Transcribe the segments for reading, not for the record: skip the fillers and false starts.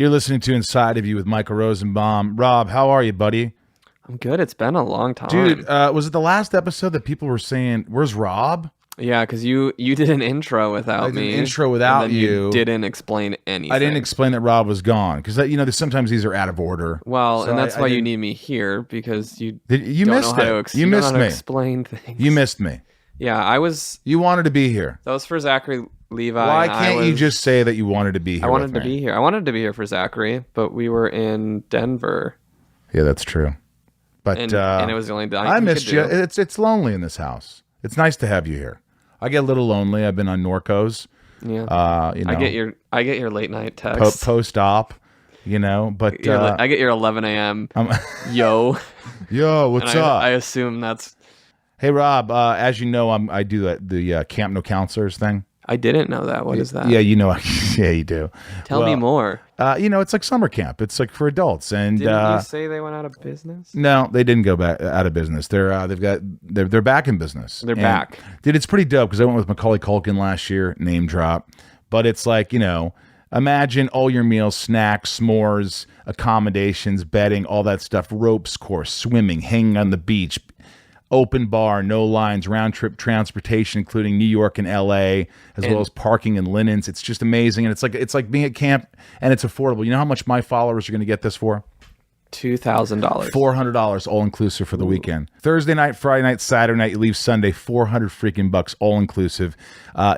You're listening to Inside of You with Michael Rosenbaum. Rob, how are you, buddy? I'm good. It's been a long time. Dude, was it the last episode that people were saying, where's Rob? Yeah, because you did an intro without me. I did an intro without and then you didn't explain anything. I didn't explain that Rob was gone because sometimes these are out of order. Well, so and that's why you need me here because you missed know how it. to You missed me. Explain things. You missed me. Yeah, I was. You wanted to be here. That was for Zachary Levi. Why can't you just say that you wanted to be here? I wanted to be here. I wanted to be here for Zachary, but we were in Denver. Yeah, that's true. But and it was the only time I missed you. It's lonely in this house. It's nice to have you here. I get a little lonely. I've been on Norcos. Yeah. I get your late night text. Post op, but I get your 11 a.m. Yo, what's up? I assume that's. Hey Rob, as you know, I do the Camp No Counselors thing. I didn't know that. What is that? Yeah, yeah, you do. Tell me more. It's like summer camp. It's like for adults. And didn't you say they went out of business? No, they didn't go back out of business. They're back in business. They're back, dude. It's pretty dope because I went with Macaulay Culkin last year. Name drop, but it's like imagine all your meals, snacks, s'mores, accommodations, bedding, all that stuff. Ropes course, swimming, hanging on the beach. Open bar, no lines, round trip transportation, including New York and LA, as well as parking and linens. It's just amazing, and it's like being at camp, and it's affordable. You know how much my followers are going to get this for? $2,000, $400 all inclusive for the weekend. Thursday night, Friday night, Saturday night. You leave Sunday, $400 freaking bucks all inclusive.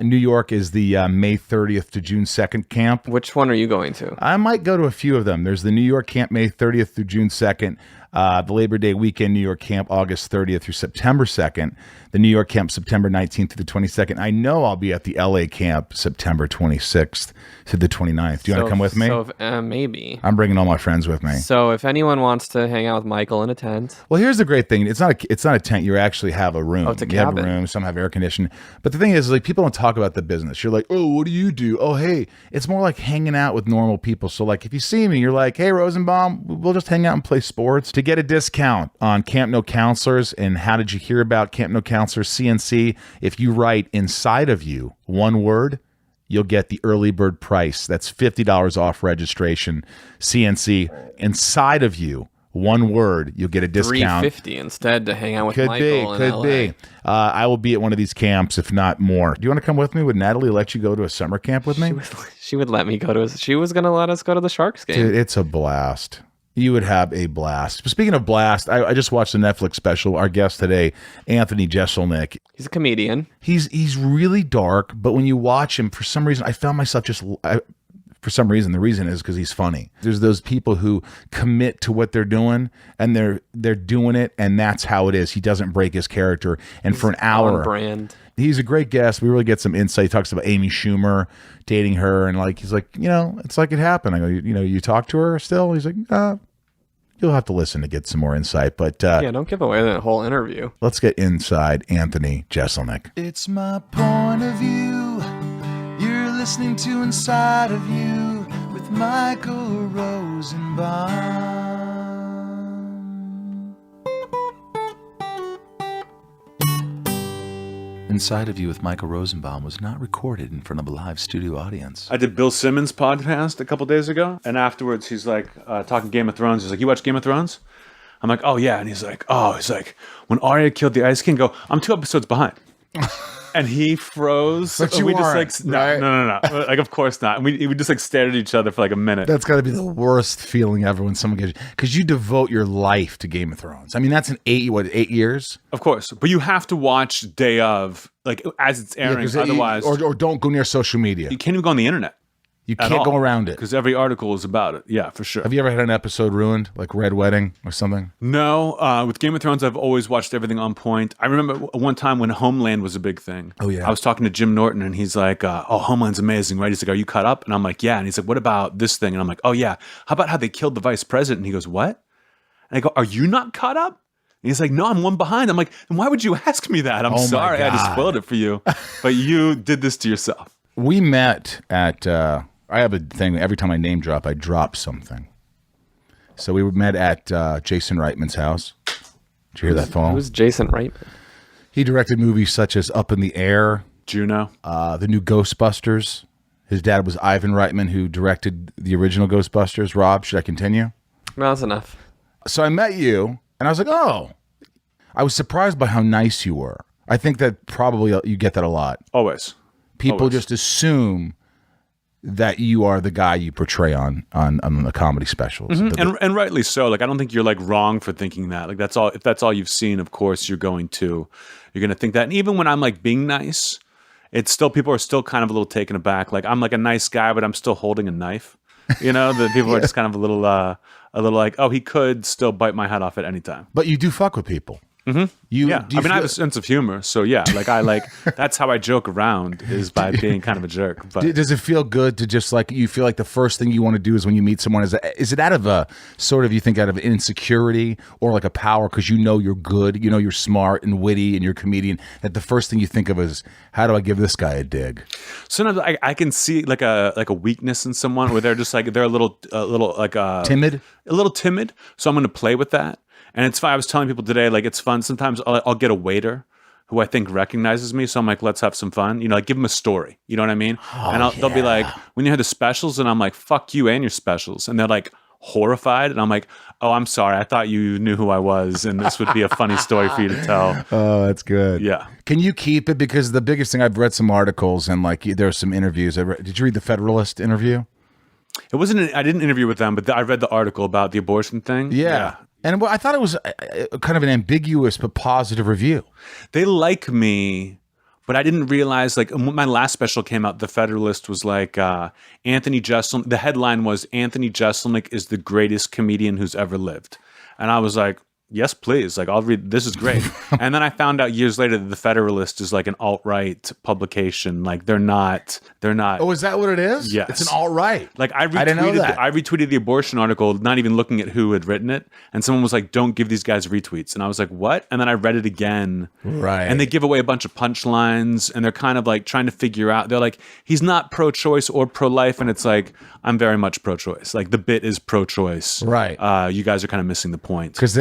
New York is the May 30th to June 2nd camp. Which one are you going to? I might go to a few of them. There's the New York camp, May 30th through June 2nd. The Labor Day weekend New York camp, August 30th through September 2nd. The New York camp, September 19th through the 22nd. I know I'll be at the LA camp, September 26th to the 29th. Do you want to come with me? Maybe. I'm bringing all my friends with me. So if anyone wants to hang out with Michael in a tent. Well, here's the great thing. It's not a tent. You actually have a room. Oh, it's a cabin. cabin. You have a room. Some have air conditioning. But the thing is, like, people don't talk about the business. You're like, oh, what do you do? Oh, hey. It's more like hanging out with normal people. So, like, if you see me, you're like, hey, Rosenbaum, we'll just hang out and play sports. To get a discount on Camp No Counselors and how did you hear about Camp No Counselors, CNC, if you write Inside of You, one word, you'll get the early bird price. That's $50 off registration. CNC, Inside of You, one word, you'll get a discount. $350 instead to hang out with Michael in LA. Could be. I will be at one of these camps, if not more. Do you want to come with me? Would Natalie let you go to a summer camp with me? She would let me go to. She was going to let us go to the Sharks game. Dude, it's a blast. You would have a blast. Speaking of blast, I just watched the Netflix special. Our guest today, Anthony Jeselnik. He's a comedian. He's really dark, but when you watch him, for some reason, I found myself for some reason, the reason is because he's funny. There's those people who commit to what they're doing, and they're doing it, and that's how it is. He doesn't break his character. And for an hour, on brand. He's a great guest. We really get some insight. He talks about Amy Schumer dating her, and he's like, it's like it happened. I go, you talk to her still? He's like, you'll have to listen to get some more insight. But don't give away that whole interview. Let's get inside Anthony Jeselnik. It's my point of view. You're listening to Inside of You with Michael Rosenbaum. Inside of You with Michael Rosenbaum was not recorded in front of a live studio audience. I did Bill Simmons' podcast a couple days ago, and afterwards he's like talking Game of Thrones. He's like, "You watch Game of Thrones?" I'm like, "Oh yeah," and he's like, "When Arya killed the Ice King, go, I'm 2 episodes behind." And he froze. But you weren't, right? No. Like, of course not. And we just stared at each other for like a minute. That's got to be the worst feeling ever when someone gets, because you devote your life to Game of Thrones. I mean, that's 8 years? Of course. But you have to watch day of, like, as it's airing. Otherwise. Or don't go near social media. You can't even go on the internet. You can't go around it. Because every article is about it. Yeah, for sure. Have you ever had an episode ruined, like Red Wedding or something? No. With Game of Thrones, I've always watched everything on point. I remember one time when Homeland was a big thing. Oh, yeah. I was talking to Jim Norton, and he's like, oh, Homeland's amazing, right? He's like, are you caught up? And I'm like, yeah. And he's like, what about this thing? And I'm like, oh, yeah. How about how they killed the vice president? And he goes, what? And I go, are you not caught up? And he's like, no, I'm one behind. I'm like, then why would you ask me that? I'm sorry I just spoiled it for you. But you did this to yourself. We met at... I have a thing, every time I name drop, I drop something. So we met at Jason Reitman's house. Did you hear that phone? Who's Jason Reitman? He directed movies such as Up in the Air, Juno, the new Ghostbusters. His dad was Ivan Reitman, who directed the original Ghostbusters. Rob, should I continue? No, that's enough. So I met you, and I was like, oh. I was surprised by how nice you were. I think that probably you get that a lot. Always. People Always. just assume that you are the guy you portray on the comedy specials. And rightly so. Like, I don't think you're like wrong for thinking that. Like, that's all. If that's all you've seen, of course you're going to think that. And even when I'm like being nice, it's still, people are still kind of a little taken aback. Like, I'm like a nice guy, but I'm still holding a knife. You know, the people are just kind of a little like, oh, he could still bite my head off at any time. But you do fuck with people. Mm-hmm. Yeah, I mean, I have a sense of humor, so yeah, like that's how I joke around, is by being kind of a jerk. But does it feel good to just like, you feel like the first thing you want to do is when you meet someone, is it out of a sort of, you think out of insecurity or like a power because you know you're good, you know you're smart and witty and you're a comedian, that the first thing you think of is, how do I give this guy a dig? Sometimes I can see like a weakness in someone where they're just like, they're a little like Timid? a little timid, so I'm going to play with that. And it's fun. I was telling people today, like, it's fun. Sometimes I'll get a waiter who I think recognizes me. So I'm like, let's have some fun. You know, like, give them a story. You know what I mean? And they'll be like, when you have the specials, and I'm like, fuck you and your specials. And they're like horrified. And I'm like, oh, I'm sorry. I thought you knew who I was. And this would be a funny story for you to tell. Oh, that's good. Yeah. Can you keep it? Because the biggest thing, I've read some articles and like there's some interviews. Did you read the Federalist interview? It wasn't, I didn't interview with them, but I read the article about the abortion thing. Yeah. And I thought it was kind of an ambiguous but positive review. They like me, but I didn't realize, like, when my last special came out, the Federalist was like, Anthony Jeselnik, the headline was, Anthony Jeselnik is the greatest comedian who's ever lived. And I was like, yes, please. Like, I'll read, this is great. And then I found out years later that the Federalist is like an alt-right publication. Like, they're not. Oh, is that what it is? Yes. It's an alt-right. Like, I didn't know that. I retweeted the abortion article, not even looking at who had written it. And someone was like, don't give these guys retweets. And I was like, what? And then I read it again. Right. And they give away a bunch of punchlines, and they're kind of like trying to figure out, they're like, he's not pro-choice or pro-life. And it's like, I'm very much pro-choice. Like, the bit is pro-choice. Right. You guys are kind of missing the point. Because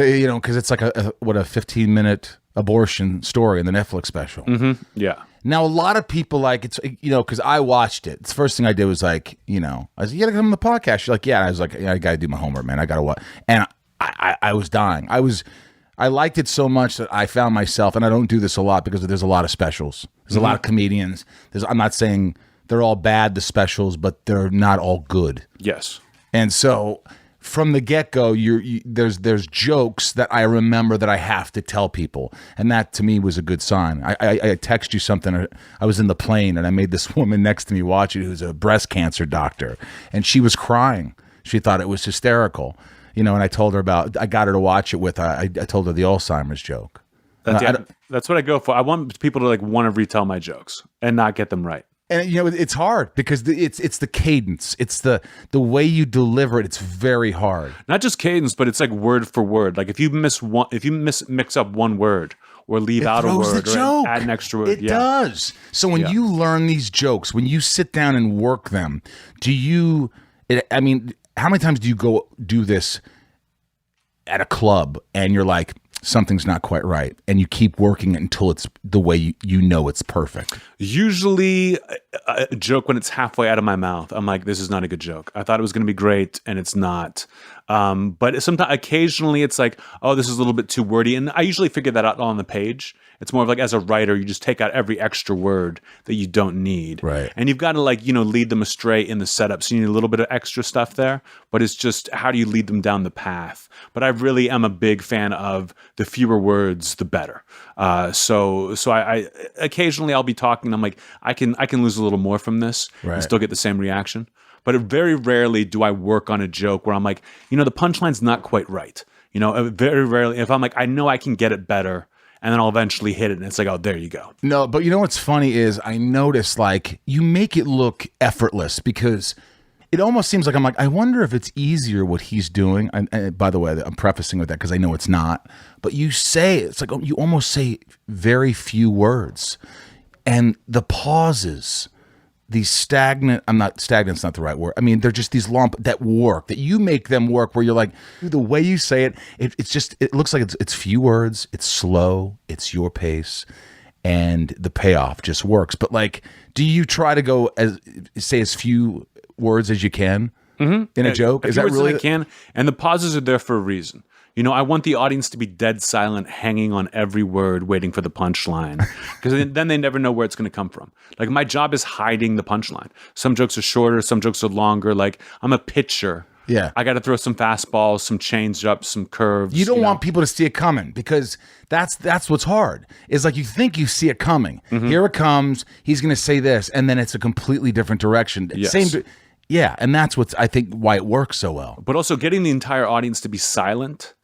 it's like a 15-minute abortion story in the Netflix special. Mm-hmm. Yeah. Now, a lot of people like it's, because I watched it. The first thing I did was like, I was like, you gotta come on the podcast. You're like, yeah. And I was like, yeah, I gotta do my homework, man. I gotta watch. And I was dying. I liked it so much that I found myself, and I don't do this a lot because there's a lot of specials. There's a lot of comedians. I'm not saying they're all bad, the specials, but they're not all good. Yes. And so from the get-go, there's jokes that I remember that I have to tell people, and that to me was a good sign. I text you something. I was in the plane, and I made this woman next to me watch it, who's a breast cancer doctor, and she was crying. She thought it was hysterical, and I told her I got her to watch it with. I told her the Alzheimer's joke. That's what I go for. I want people to like want to retell my jokes and not get them right. And it's hard because it's the cadence, it's the way you deliver it. It's very hard. Not just cadence, but it's like word for word. Like if you mix up one word or leave out a word or add an extra word, it does. So when you learn these jokes, when you sit down and work them, how many times do you go do this at a club and you're like, something's not quite right, and you keep working it until it's the way it's perfect? Usually a joke when it's halfway out of my mouth, I'm like, this is not a good joke. I thought it was going to be great, and it's not. But occasionally it's like, oh, this is a little bit too wordy, and I usually figure that out on the page. It's more of like, as a writer, you just take out every extra word that you don't need. Right. And you've got to lead them astray in the setup. So you need a little bit of extra stuff there, but it's just, how do you lead them down the path? But I really am a big fan of the fewer words, the better. So I occasionally I'll be talking, I'm like, I can lose a little more from this and still get the same reaction. But very rarely do I work on a joke where I'm like, the punchline's not quite right. Very rarely, if I'm like, I know I can get it better, and then I'll eventually hit it, and it's like, oh, there you go. No, but what's funny is I notice, like, you make it look effortless because it almost seems like I'm like, I wonder if it's easier what he's doing. And by the way, I'm prefacing with that because I know it's not. But it's like you almost say very few words. And the pauses, these stagnant's not the right word. I mean, they're just these long, that you make them work where you're like, the way you say it, it looks like it's few words, it's slow, it's your pace. and the payoff just works. But like, do you try to go say as few words as you can in a joke? Is that really? I can, and the pauses are there for a reason. You know, I want the audience to be dead silent, hanging on every word, waiting for the punchline, because then they never know where it's going to come from. Like, my job is hiding the punchline. Some jokes are shorter, some jokes are longer. Like, I'm a pitcher. Yeah. I got to throw some fastballs, some change ups, some curves. You don't want people to see it coming, because that's what's hard. Is like, you think you see it coming. Here it comes. He's going to say this, and then it's a completely different direction. Yes. Yeah, and that's what's, I think, why it works so well. But also, getting the entire audience to be silent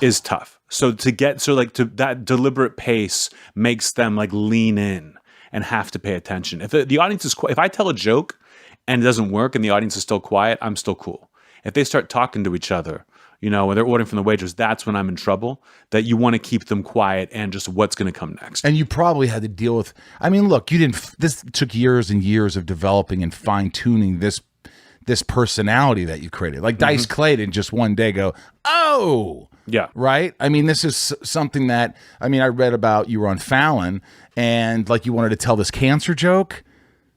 is tough. So to that deliberate pace makes them like lean in and have to pay attention. If the audience is if I tell a joke and it doesn't work and the audience is still quiet, I'm still cool. If they start talking to each other, you know, when they're ordering from the waitress, that's when I'm in trouble. That you want to keep them quiet and just what's going to come next. And you probably had to deal with, I mean, look, this took years and years of developing and fine tuning this personality that you created. Like Dice Clay didn't just one day go, oh, yeah, right. I mean, this is something that, I mean, I read about, you were on Fallon and like you wanted to tell this cancer joke,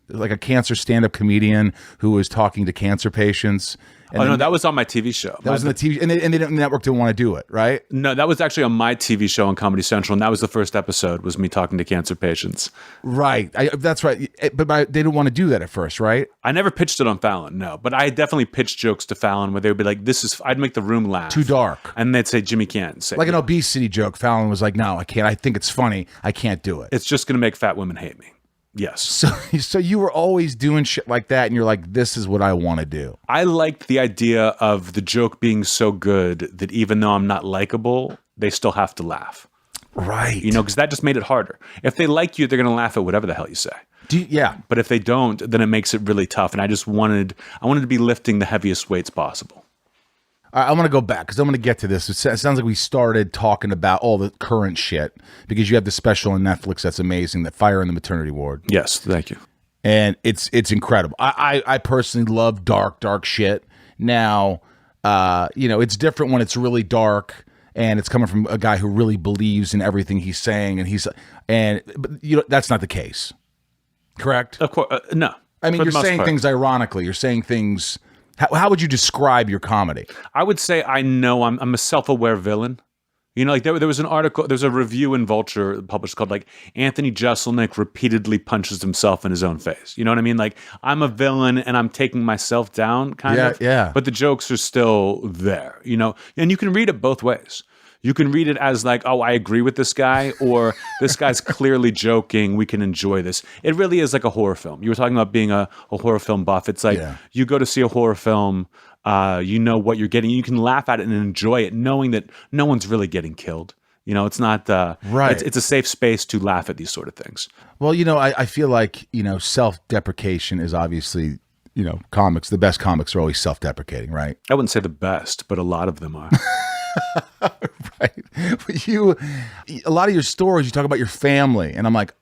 like a cancer stand-up comedian who was talking to cancer patients. And no, that was on my TV show. That was on the TV, and the network didn't want to do it, right? No, that was actually on my TV show on Comedy Central, and that was the first episode, was me talking to cancer patients. Right, that's right. But they didn't want to do that at first, right? I never pitched it on Fallon, no. But I definitely pitched jokes to Fallon where they would be like, I'd make the room laugh. Too dark. And they'd say, Jimmy can't say like an obesity joke. Fallon was like, no, I can't. I think it's funny. I can't do it. It's just going to make fat women hate me. Yes. So you were always doing shit like that, and you're like, this is what I want to do. I liked the idea of the joke being so good that even though I'm not likable, they still have to laugh. Right. You know, because that just made it harder. If they like you, they're going to laugh at whatever the hell you say. Yeah. But if they don't, then it makes it really tough. And I wanted to be lifting the heaviest weights possible. I want to go back because I'm going to get to this. It sounds like we started talking about all the current shit because you have the special on Netflix that's amazing, that Fire in the Maternity Ward. Yes, thank you. And it's incredible. I personally love dark shit. Now, it's different when it's really dark and it's coming from a guy who really believes in everything he's saying, but that's not the case, correct? Of course, no. I mean, you're saying things ironically. You're saying things. How would you describe your comedy? I would say I'm a self-aware villain. You know, like there was an article, there's a review in Vulture published called like Anthony Jeselnik repeatedly punches himself in his own face. You know what I mean? Like, I'm a villain and I'm taking myself down kind of. Yeah. But the jokes are still there, you know? And you can read it both ways. You can read it as like, oh, I agree with this guy, or this guy's clearly joking. We can enjoy this. It really is like a horror film. You were talking about being a horror film buff. It's like you go to see a horror film, you know what you're getting. You can laugh at it and enjoy it, knowing that no one's really getting killed. You know, it's not right. It's a safe space to laugh at these sort of things. Well, I feel like, self-deprecation is obviously, comics. The best comics are always self-deprecating, right? I wouldn't say the best, but a lot of them are. Right. A lot of your stories, you talk about your family, and I'm like,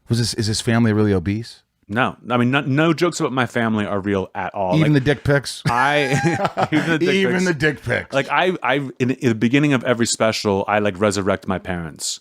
is this family really obese? No, I mean, no jokes about my family are real at all. Even the dick pics. Even the dick pics. Like I in the beginning of every special, I like resurrect my parents,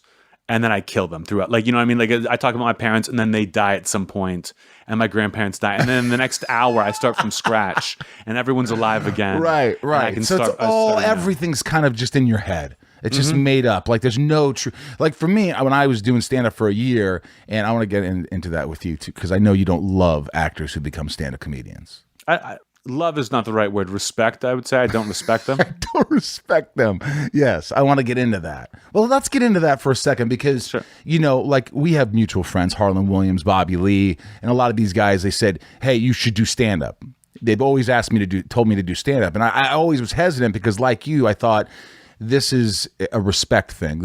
and then I kill them throughout. Like, you know what I mean? Like, I talk about my parents, and then they die at some point, and my grandparents die, and then the next hour I start from scratch, and everyone's alive again. Right. Everything's kind of just in your head. It's just made up. Like, there's no true. Like, for me, when I was doing stand-up for a year, and I want to get into that with you too, because I know you don't love actors who become stand-up comedians. Love is not the right word. Respect, I would say. I don't respect them. I don't respect them. Yes, I want to get into that. Well, let's get into that for a second because, like, we have mutual friends, Harlan Williams, Bobby Lee, and a lot of these guys, they said, hey, you should do stand-up. They've always told me to do stand-up. And I always was hesitant because, like you, I thought, this is a respect thing.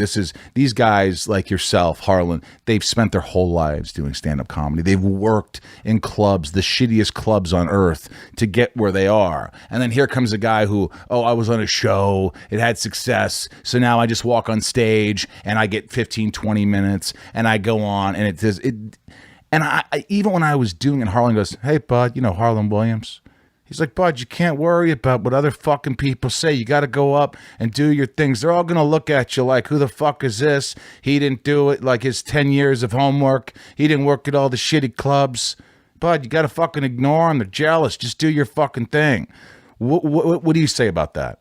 These guys like yourself, Harlan, they've spent their whole lives doing stand-up comedy. They've worked in clubs, the shittiest clubs on earth, to get where they are. And then here comes a guy who, I was on a show, it had success, so now I just walk on stage and I get 15, 20 minutes and I go on and and I even when I was doing it, Harlan goes, hey, bud, Harlan Williams? He's like, bud, you can't worry about what other fucking people say. You got to go up and do your things. They're all going to look at you like, who the fuck is this? He didn't do it, like his 10 years of homework. He didn't work at all the shitty clubs. Bud, you got to fucking ignore them. They're jealous. Just do your fucking thing. What do you say about that?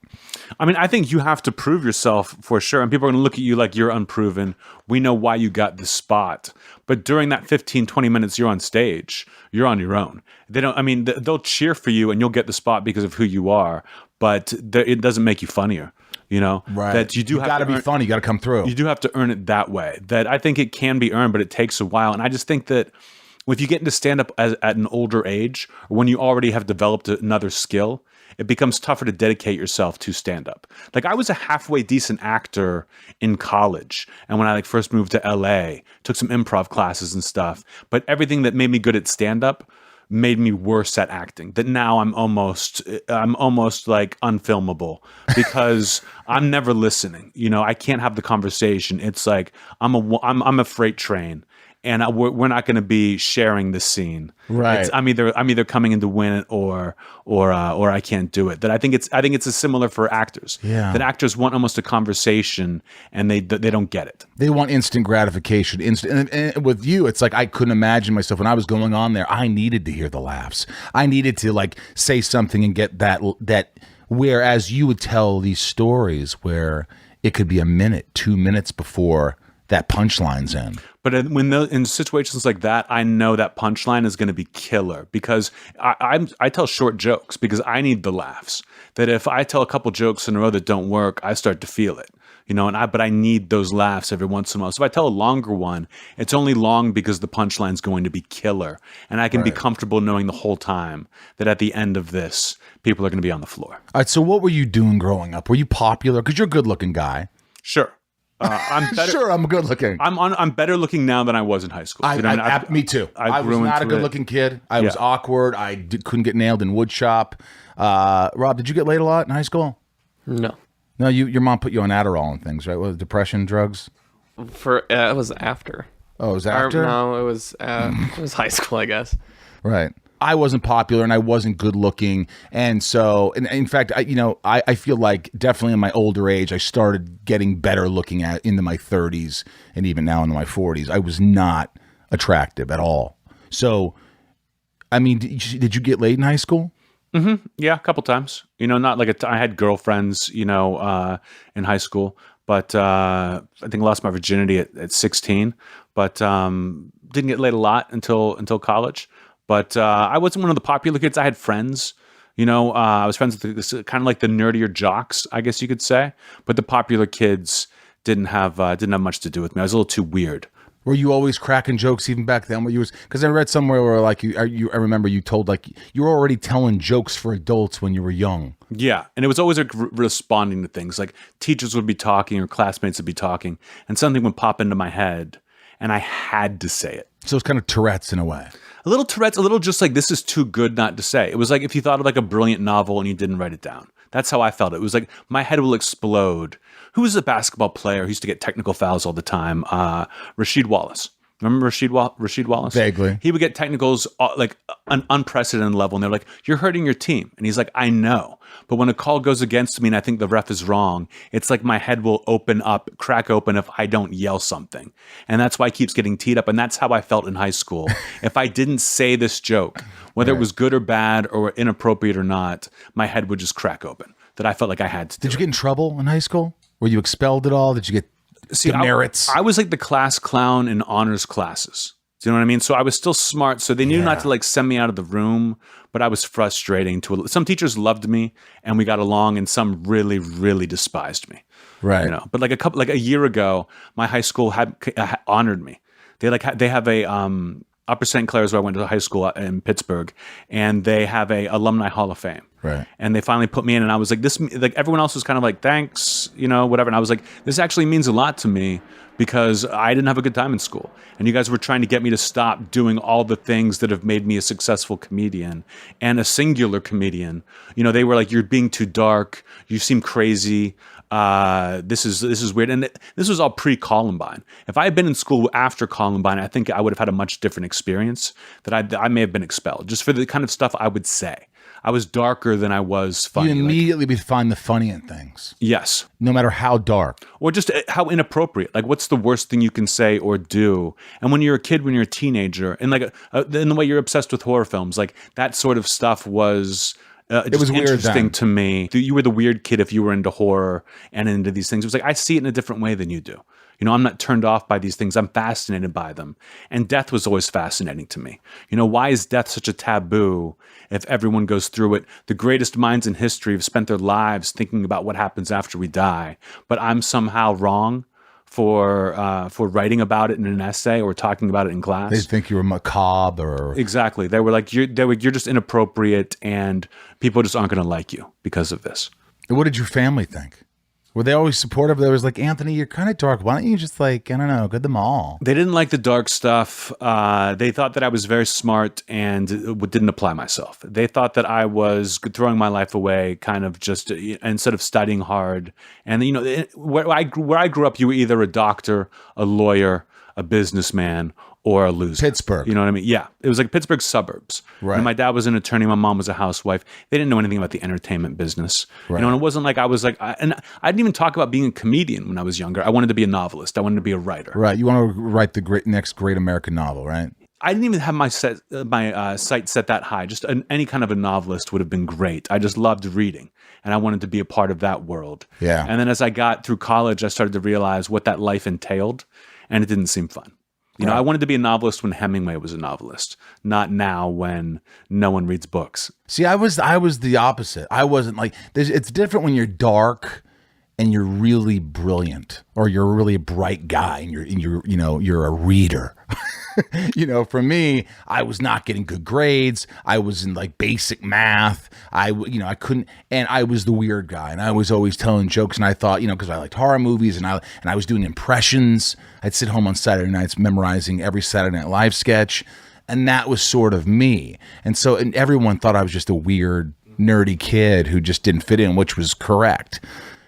I mean, I think you have to prove yourself for sure. And people are going to look at you like you're unproven. We know why you got this spot. But during that 15, 20 minutes you're on stage, you're on your own. They'll cheer for you and you'll get the spot because of who you are. But it doesn't make you funnier. Right. That you got to be funny. You got to come through. You do have to earn it that way. That I think it can be earned, but it takes a while. And I just think that if you get into stand-up at an older age, or when you already have developed another skill, it becomes tougher to dedicate yourself to stand-up. Like, I was a halfway decent actor in college, and when I first moved to LA, took some improv classes and stuff, but everything that made me good at stand-up made me worse at acting. That now I'm almost like unfilmable because I'm never listening. I can't have the conversation. It's like I'm a freight train. And we're not going to be sharing the scene. Right. I'm either coming in to win it or I can't do it. That I think it's a similar for actors. Yeah. That actors want almost a conversation and they don't get it. They want instant gratification. And with you, it's like I couldn't imagine myself when I was going on there. I needed to hear the laughs. I needed to say something and get that. Whereas you would tell these stories where it could be a minute, 2 minutes before that punchline's in. But in situations like that, I know that punchline is going to be killer because I tell short jokes because I need the laughs. That if I tell a couple jokes in a row that don't work, I start to feel it. But I need those laughs every once in a while. So if I tell a longer one, it's only long because the punchline's going to be killer. And I can be comfortable knowing the whole time that at the end of this, people are going to be on the floor. All right, so what were you doing growing up? Were you popular? Because you're a good-looking guy. Sure. I'm better. Sure, I'm good looking. I'm better looking now than I was in high school. Me too. I was not a good looking kid. I was awkward. I couldn't get nailed in wood shop. Rob, did you get laid a lot in high school? No. No, your mom put you on Adderall and things, right? What, depression, drugs? It was after. Oh, it was after? No, it was high school, I guess. Right. I wasn't popular and I wasn't good looking. And so, in fact, I feel like definitely in my older age, I started getting better looking into my 30s and even now into my 40s. I was not attractive at all. So, I mean, did you get laid in high school? Mm-hmm. Yeah, a couple times. Not like I had girlfriends, in high school, but I think I lost my virginity at 16, but didn't get laid a lot until college. But I wasn't one of the popular kids. I had friends. I was friends with this kind of like the nerdier jocks, I guess you could say. But the popular kids didn't have much to do with me. I was a little too weird. Were you always cracking jokes even back then? Because I read somewhere where I remember you told you were already telling jokes for adults when you were young. Yeah, and it was always responding to things. Like teachers would be talking or classmates would be talking, and something would pop into my head, and I had to say it. So it's kind of Tourette's in a way. A little Tourette's, a little just like this is too good not to say. It was like if you thought of like a brilliant novel and you didn't write it down. That's how I felt. It was like my head will explode. Who was a basketball player who used to get technical fouls all the time? Rasheed Wallace. Remember Rasheed Wallace? Vaguely. He would get technicals like an unprecedented level, and they're like, "You're hurting your team," and he's like, "I know." But when a call goes against me and I think the ref is wrong, it's like my head will crack open if I don't yell something. And that's why it keeps getting teed up. And that's how I felt in high school. If I didn't say this joke, whether it was good or bad or inappropriate or not, my head would just crack open. That I felt like I had to do. Did you get in trouble in high school? Were you expelled at all? Did you get demerits? I was like the class clown in honors classes. Do you know what I mean? So I was still smart. So they knew not to like send me out of the room, but I was frustrating some teachers loved me and we got along, and some really, really despised me. Right. But like a year ago, my high school had honored me. They have a Upper St. Clair's, where I went to high school in Pittsburgh, and they have a alumni hall of fame. Right. And they finally put me in, and I was like, this, like everyone else was kind of like, thanks, whatever. And I was like, this actually means a lot to me because I didn't have a good time in school. And you guys were trying to get me to stop doing all the things that have made me a successful comedian and a singular comedian. They were like, you're being too dark. You seem crazy. This is weird. And this was all pre-Columbine. If I had been in school after Columbine, I think I would have had a much different experience, that I may have been expelled just for the kind of stuff I would say. I was darker than I was funny. You immediately would find the funny in things, Yes. no matter how dark. Or just how inappropriate. Like, what's the worst thing you can say or do? And when you're a kid, when you're a teenager, and like in the way you're obsessed with horror films, like that sort of stuff was just was weird interesting then. to me. You were the weird kid if you were into horror and into these things. It was like, I see it in a different way than you do. You know, I'm not turned off by these things. I'm fascinated by them. And death was always fascinating to me. You know, why is death such a taboo if everyone goes through it? The greatest minds in history have spent their lives thinking about what happens after we die. But I'm somehow wrong for writing about it in an essay or talking about it in class. They think you were macabre or... Exactly. They were like, you're just inappropriate and people just aren't going to like you because of this. What did your family think? Were they always supportive? They was like, Anthony, you're kind of dark. Why don't you just like, I don't know, go to the mall? They didn't like the dark stuff. They thought that I was very smart and didn't apply myself. They thought that I was throwing my life away, kind of just instead of studying hard. And you know, where I grew up, you were either a doctor, a lawyer, a businessman, or a loser. Pittsburgh. You know what I mean? Yeah. It was like Pittsburgh suburbs. Right. And my dad was an attorney. My mom was a housewife. They didn't know anything about the entertainment business. Right. You know, and it wasn't like I was like, and I didn't even talk about being a comedian when I was younger. I wanted to be a novelist. I wanted to be a writer. Right. You want to write the next great American novel, right? I didn't even have my sight set that high. Just any kind of a novelist would have been great. I just loved reading, and I wanted to be a part of that world. Yeah. And then as I got through college, I started to realize what that life entailed, and it didn't seem fun. You know, I wanted to be a novelist when Hemingway was a novelist, not now when no one reads books. See, I was the opposite. I wasn't like, it's different when you're dark and you're really brilliant, or you're a really bright guy and you're a reader. You know, for me, I was not getting good grades. I was in like basic math. I couldn't, and I was the weird guy, and I was always telling jokes. And I thought, you know, because I liked horror movies, and I was doing impressions. I'd sit home on Saturday nights memorizing every Saturday Night Live sketch, and that was sort of me. And everyone thought I was just a weird, nerdy kid who just didn't fit in, which was correct.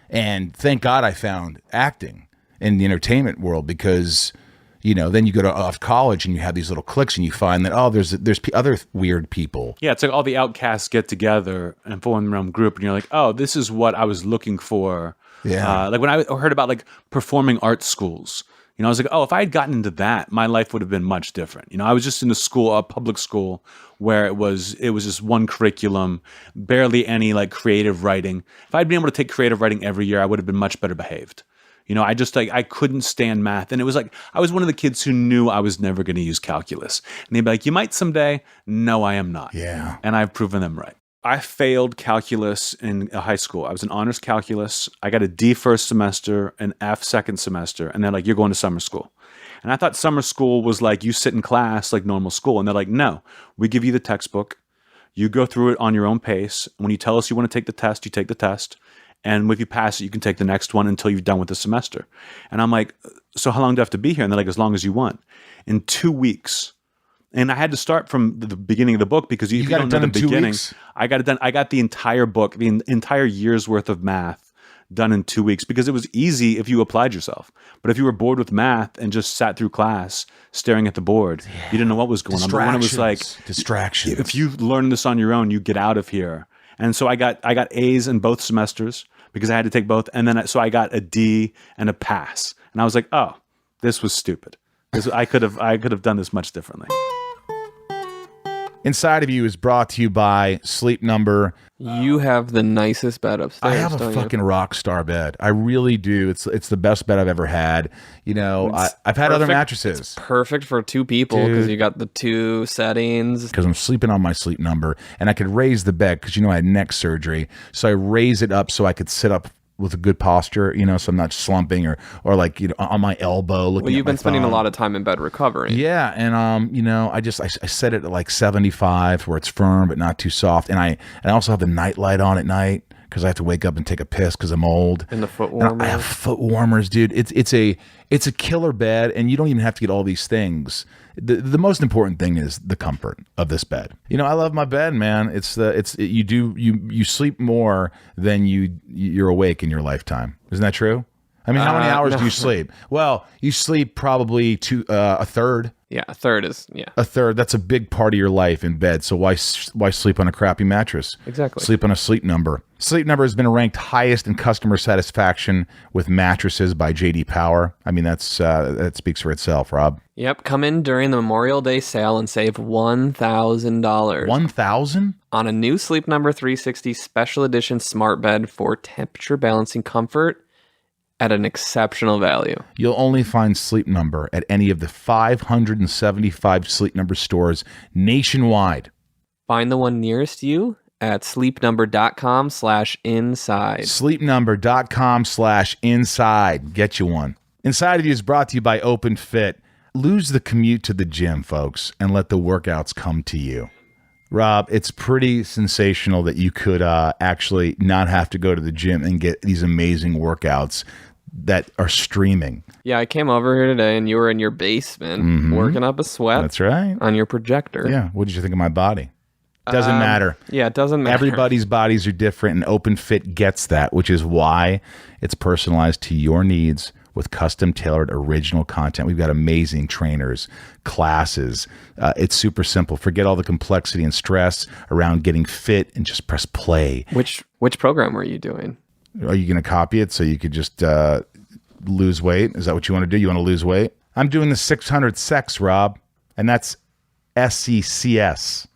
And thank God I found acting in the entertainment world, because, you know, then you go to off college and you have these little cliques and you find that, oh, there's other weird people. Yeah, it's like all the outcasts get together and form their own group, and you're like, oh, this is what I was looking for. Yeah. Like when I heard about like performing arts schools, you know, I was like, oh, if I had gotten into that, my life would have been much different. You know, I was just in a public school where it was just one curriculum, barely any like creative writing. If I'd been able to take creative writing every year, I would have been much better behaved. You know, I couldn't stand math. And it was like, I was one of the kids who knew I was never going to use calculus. And they'd be like, you might someday. No, I am not. Yeah. And I've proven them right. I failed calculus in high school. I was in honors calculus. I got a D first semester, an F second semester. And they're like, you're going to summer school. And I thought summer school was like, you sit in class like normal school. And they're like, no, we give you the textbook. You go through it on your own pace. When you tell us you want to take the test, you take the test. And if you pass it, you can take the next one until you're done with the semester. And I'm like, so how long do I have to be here? And they're like, as long as you want. In 2 weeks. And I had to start from the beginning of the book, because if you don't know the beginning, I got it done. I got the entire book, the entire year's worth of math done in 2 weeks, because it was easy if you applied yourself. But if you were bored with math and just sat through class staring at the board, you didn't know what was going on. But when it was like, distractions. If you learn this on your own, you get out of here. And so I got A's in both semesters, because I had to take both. And then so I got a D and a pass. And I was like, oh, this was stupid. I could have done this much differently. Inside of You is brought to you by Sleep Number. You have the nicest bed upstairs. I have a fucking rock star bed. I really do. It's the best bed I've ever had. You know, I've had other mattresses. It's perfect for two people, because you got the two settings. Because I'm sleeping on my Sleep Number, and I could raise the bed, because, you know, I had neck surgery. So I raise it up so I could sit up with a good posture, you know, so I'm not slumping or like, you know, on my elbow looking. Well, you've at my been spending phone. a lot of time in bed recovering. Yeah, and you know, I set it at like 75 where it's firm but not too soft, and I also have the night light on at night, because I have to wake up and take a piss because I'm old. And the foot And warmers. I have foot warmers, dude. It's a killer bed, and you don't even have to get all these things. The most important thing is the comfort of this bed. You know, I love my bed, man. You sleep more than you're awake in your lifetime. Isn't that true? I mean, how many hours do you sleep? Well, you sleep probably a third. Yeah, a third is, yeah. A third. That's a big part of your life in bed. So why sleep on a crappy mattress? Exactly. Sleep on a Sleep Number. Sleep Number has been ranked highest in customer satisfaction with mattresses by J.D. Power. I mean, that speaks for itself, Rob. Yep, come in during the Memorial Day sale and save $1,000. $1,000? On a new Sleep Number 360 Special Edition smart bed for temperature balancing comfort at an exceptional value. You'll only find Sleep Number at any of the 575 Sleep Number stores nationwide. Find the one nearest you at sleepnumber.com/inside. Sleepnumber.com/inside. Get you one. Inside of You is brought to you by Open Fit. Lose the commute to the gym, folks, and let the workouts come to you. Rob, it's pretty sensational that you could actually not have to go to the gym and get these amazing workouts that are streaming. Yeah, I came over here today and you were in your basement working up a sweat. That's right. On your projector. Yeah. What did you think of my body? Doesn't matter. Yeah, it doesn't matter. Everybody's bodies are different, and Open Fit gets that, which is why it's personalized to your needs with custom-tailored original content. We've got amazing trainers, classes. It's super simple. Forget all the complexity and stress around getting fit and just press play. Which program were you doing? Are you going to copy it so you could just lose weight? Is that what you want to do? You want to lose weight? I'm doing the 600 secs, Rob, and that's SECS.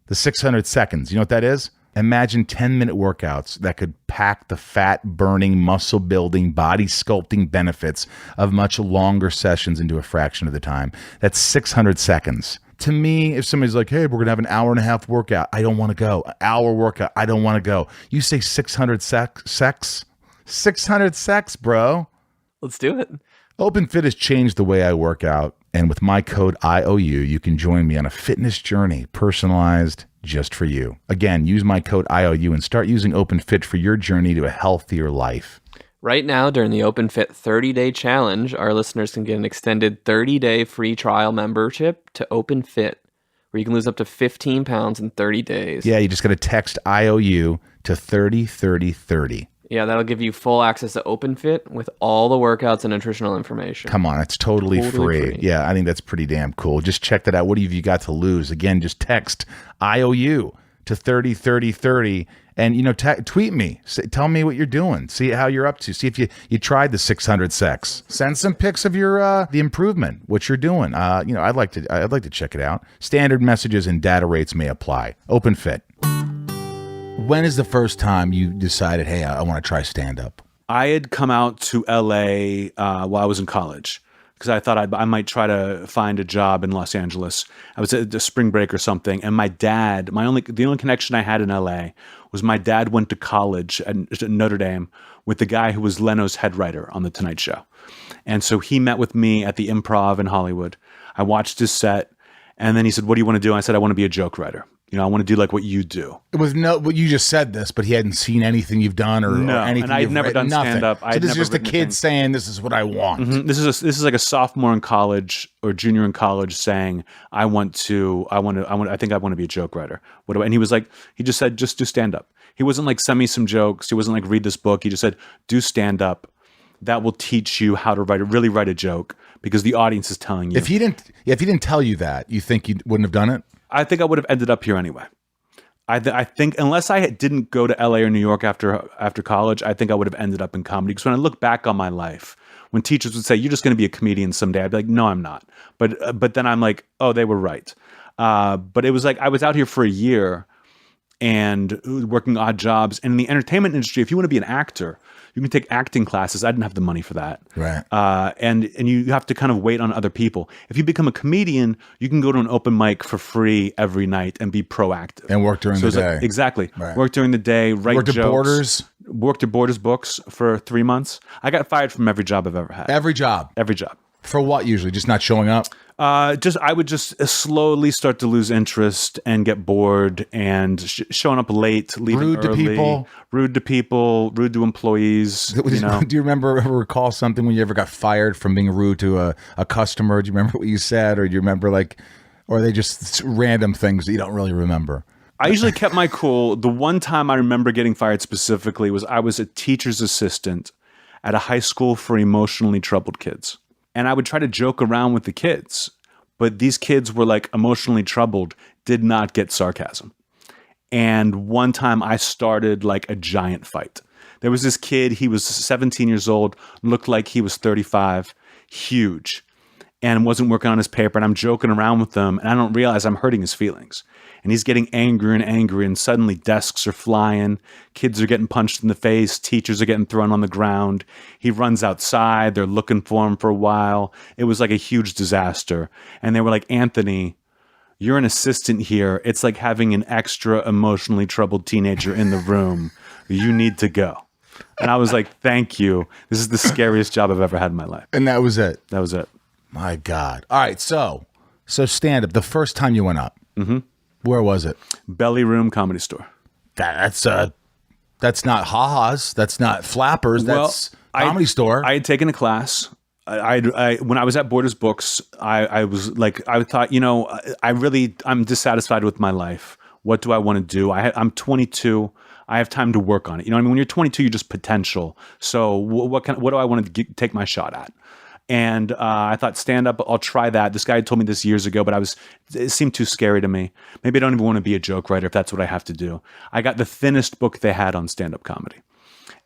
The 600 seconds. You know what that is? Imagine 10-minute workouts that could pack the fat-burning, muscle-building, body sculpting benefits of much longer sessions into a fraction of the time. That's 600 seconds. To me, if somebody's like, hey, we're going to have an hour and a half workout, I don't want to go. An hour workout, I don't want to go. You say 600 secs? 600 secs, bro. Let's do it. OpenFit has changed the way I work out, and with my code IOU, you can join me on a fitness journey personalized just for you. Again, use my code IOU and start using OpenFit for your journey to a healthier life. Right now, during the OpenFit 30-day challenge, our listeners can get an extended 30-day free trial membership to OpenFit, where you can lose up to 15 pounds in 30 days. Yeah, you just got to text IOU to 303030. Yeah, that'll give you full access to OpenFit with all the workouts and nutritional information. Come on, it's totally free. Yeah, I think that's pretty damn cool. Just check that out. What have you got to lose? Again, just text IOU to 303030 and, tweet me. Tell me what you're doing. See how you're up to. See if you tried the 600 secs. Send some pics of your the improvement, what you're doing. I'd like to check it out. Standard messages and data rates may apply. OpenFit. When is the first time you decided, hey, I want to try stand-up? I had come out to LA while I was in college because I thought I might try to find a job in Los Angeles. I was at the spring break or something, and my dad, the only connection I had in LA was my dad went to college at Notre Dame with the guy who was Leno's head writer on The Tonight Show. And so he met with me at the Improv in Hollywood. I watched his set, and then he said, what do you want to do? And I said, I want to be a joke writer. I want to do like what you do. It was you just said this, but he hadn't seen anything you've done or anything. And I'd never done stand up. So this is just a kid saying, "This is what I want." Mm-hmm. This is like a sophomore in college or junior in college saying, "I think I want to be a joke writer." And he was like, he just said, "Just do stand up." He wasn't like, "Send me some jokes." He wasn't like, "Read this book." He just said, "Do stand up. That will teach you how to really write a joke because the audience is telling you." If he didn't tell you that, you think you wouldn't have done it? I think I would have ended up here anyway. I think unless I didn't go to LA or New York after college, I think I would have ended up in comedy. Because when I look back on my life, when teachers would say, "You're just going to be a comedian someday," I'd be like, "No, I'm not." But then I'm like, "Oh, they were right." But it was like I was out here for a year and working odd jobs. And in the entertainment industry, if you want to be an actor, you can take acting classes. I didn't have the money for that. Right. And you have to kind of wait on other people. If you become a comedian, you can go to an open mic for free every night and be proactive. And work during the day. Exactly. Right. Work during the day, write jokes. Worked at Borders. Worked at Borders Books for 3 months. I got fired from every job I've ever had. Every job? Every job. For what usually? Just not showing up? I would just slowly start to lose interest and get bored and showing up late, leaving rude early. Rude to people, rude to employees. Do you recall something when you ever got fired from being rude to a customer? Do you remember what you said? Or do you remember or are they just random things that you don't really remember? I usually kept my cool. The one time I remember getting fired specifically was I was a teacher's assistant at a high school for emotionally troubled kids. And I would try to joke around with the kids, but these kids were like emotionally troubled, did not get sarcasm. And one time I started like a giant fight. There was this kid, he was 17 years old, looked like he was 35, huge, and wasn't working on his paper. And I'm joking around with him, and I don't realize I'm hurting his feelings. And he's getting angrier and angrier, and suddenly desks are flying, kids are getting punched in the face, teachers are getting thrown on the ground. He runs outside, they're looking for him for a while. It was like a huge disaster. And they were like, Anthony, you're an assistant here. It's like having an extra emotionally troubled teenager in the room. You need to go. And I was like, thank you. This is the scariest job I've ever had in my life. And that was it. That was it. My God. All right. So stand up. The first time you went up, where was it? Belly Room Comedy Store. That's not ha-has. That's not flappers. That's Comedy Store. I had taken a class. I when I was at Borders Books, I was like, I thought, I'm dissatisfied with my life. What do I want to do? I'm 22. I have time to work on it. You know what I mean? When you're 22, you're just potential. So what do I want to take my shot at? And I thought, stand up, I'll try that. This guy had told me this years ago, but it seemed too scary to me. Maybe I don't even want to be a joke writer if that's what I have to do. I got the thinnest book they had on stand-up comedy.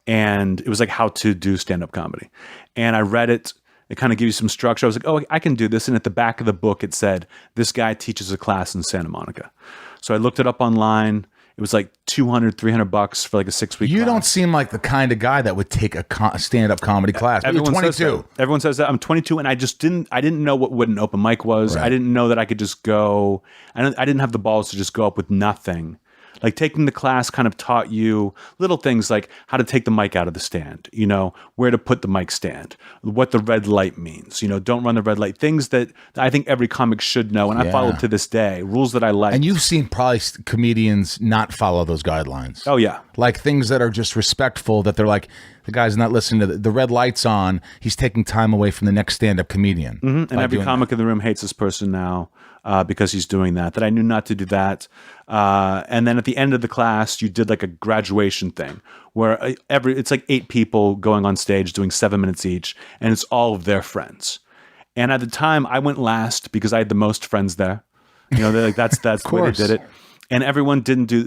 And it was like how to do stand-up comedy. And I read it. It kind of gives you some structure. I was like, oh, I can do this. And at the back of the book, it said, this guy teaches a class in Santa Monica. So I looked it up online. It was like $200, $300 for like a 6-week class. You don't seem like the kind of guy that would take a stand-up comedy class. You're 22. Everyone says that. I'm 22, and I didn't know what an open mic was. Right. I didn't know that I could just go. I didn't have the balls to just go up with nothing. Like taking the class kind of taught you little things like how to take the mic out of the stand, where to put the mic stand, what the red light means, don't run the red light, things that I think every comic should know. And I follow to this day, rules that I like. And you've seen probably comedians not follow those guidelines. Oh, yeah. Like things that are just respectful, that they're like, the guy's not listening to the red light's on. He's taking time away from the next stand-up comedian. Mm-hmm. And every comic in the room hates this person now because he's doing that I knew not to do that. And then at the end of the class, you did like a graduation thing where it's like 8 people going on stage doing 7 minutes each, and it's all of their friends. And at the time, I went last because I had the most friends there. They're like, that's the way they did it. And